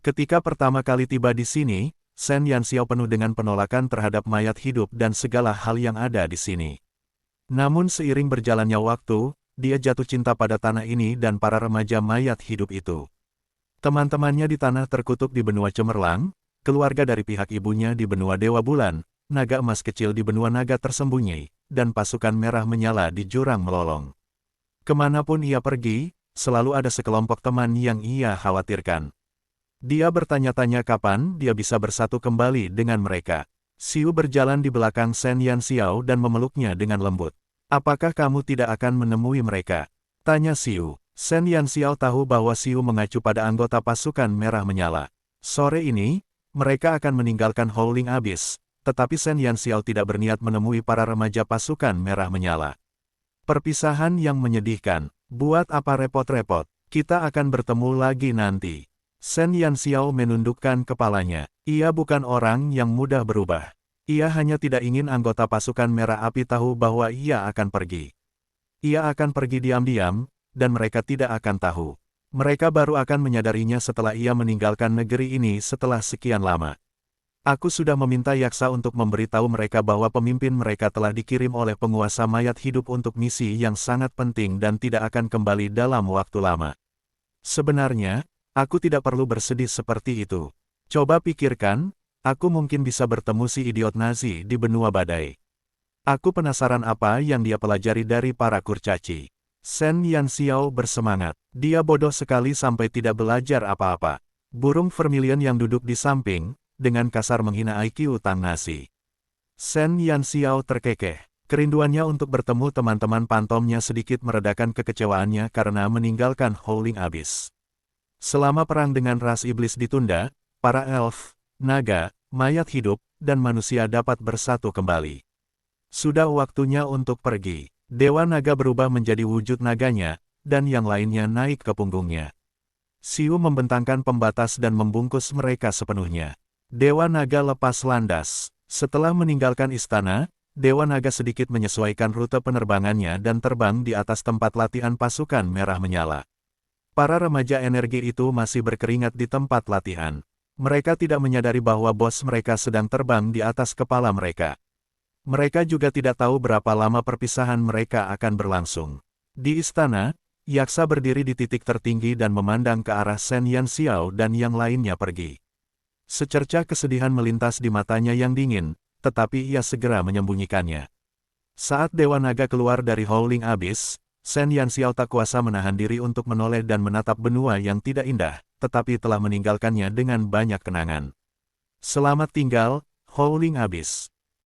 Ketika pertama kali tiba di sini, Shen Yanxiao penuh dengan penolakan terhadap mayat hidup dan segala hal yang ada di sini. Namun seiring berjalannya waktu, dia jatuh cinta pada tanah ini dan para remaja mayat hidup itu. Teman-temannya di tanah terkutuk di benua cemerlang, keluarga dari pihak ibunya di benua Dewa Bulan, naga emas kecil di benua naga tersembunyi, dan pasukan merah menyala di jurang melolong. Kemanapun ia pergi, selalu ada sekelompok teman yang ia khawatirkan. Dia bertanya-tanya kapan dia bisa bersatu kembali dengan mereka. Xiu berjalan di belakang Shen Yanxiao dan memeluknya dengan lembut. "Apakah kamu tidak akan menemui mereka?" tanya Xiu. Shen Yanxiao tahu bahwa Xiu mengacu pada anggota pasukan merah menyala. Sore ini, mereka akan meninggalkan Howling Abyss, tetapi Shen Yanxiao tidak berniat menemui para remaja pasukan merah menyala. Perpisahan yang menyedihkan. Buat apa repot-repot? Kita akan bertemu lagi nanti. Shen Yanxiao menundukkan kepalanya. Ia bukan orang yang mudah berubah. Ia hanya tidak ingin anggota pasukan merah api tahu bahwa ia akan pergi. Ia akan pergi diam-diam, dan mereka tidak akan tahu. Mereka baru akan menyadarinya setelah ia meninggalkan negeri ini setelah sekian lama. Aku sudah meminta Yaksa untuk memberitahu mereka bahwa pemimpin mereka telah dikirim oleh penguasa mayat hidup untuk misi yang sangat penting dan tidak akan kembali dalam waktu lama. Sebenarnya, aku tidak perlu bersedih seperti itu. Coba pikirkan, aku mungkin bisa bertemu si idiot Nazi di benua badai. Aku penasaran apa yang dia pelajari dari para kurcaci. Shen Yanxiao bersemangat. Dia bodoh sekali sampai tidak belajar apa-apa. Burung vermilion yang duduk di samping, dengan kasar menghina IQ Tang Nasi. Shen Yanxiao terkekeh. Kerinduannya untuk bertemu teman-teman pantomnya sedikit meredakan kekecewaannya karena meninggalkan Howling Abyss. Selama perang dengan ras iblis ditunda, para elf, naga, mayat hidup, dan manusia dapat bersatu kembali. Sudah waktunya untuk pergi. Dewa naga berubah menjadi wujud naganya, dan yang lainnya naik ke punggungnya. Xiu membentangkan pembatas dan membungkus mereka sepenuhnya. Dewa naga lepas landas. Setelah meninggalkan istana, Dewa naga sedikit menyesuaikan rute penerbangannya dan terbang di atas tempat latihan pasukan merah menyala. Para remaja energi itu masih berkeringat di tempat latihan. Mereka tidak menyadari bahwa bos mereka sedang terbang di atas kepala mereka. Mereka juga tidak tahu berapa lama perpisahan mereka akan berlangsung. Di istana, Yaksa berdiri di titik tertinggi dan memandang ke arah Shen Yanxiao dan yang lainnya pergi. Secercah kesedihan melintas di matanya yang dingin, tetapi ia segera menyembunyikannya. Saat Dewa Naga keluar dari Howling Abyss, Shen Yanxiao tak kuasa menahan diri untuk menoleh dan menatap benua yang tidak indah, tetapi telah meninggalkannya dengan banyak kenangan. Selamat tinggal, Howling Abyss.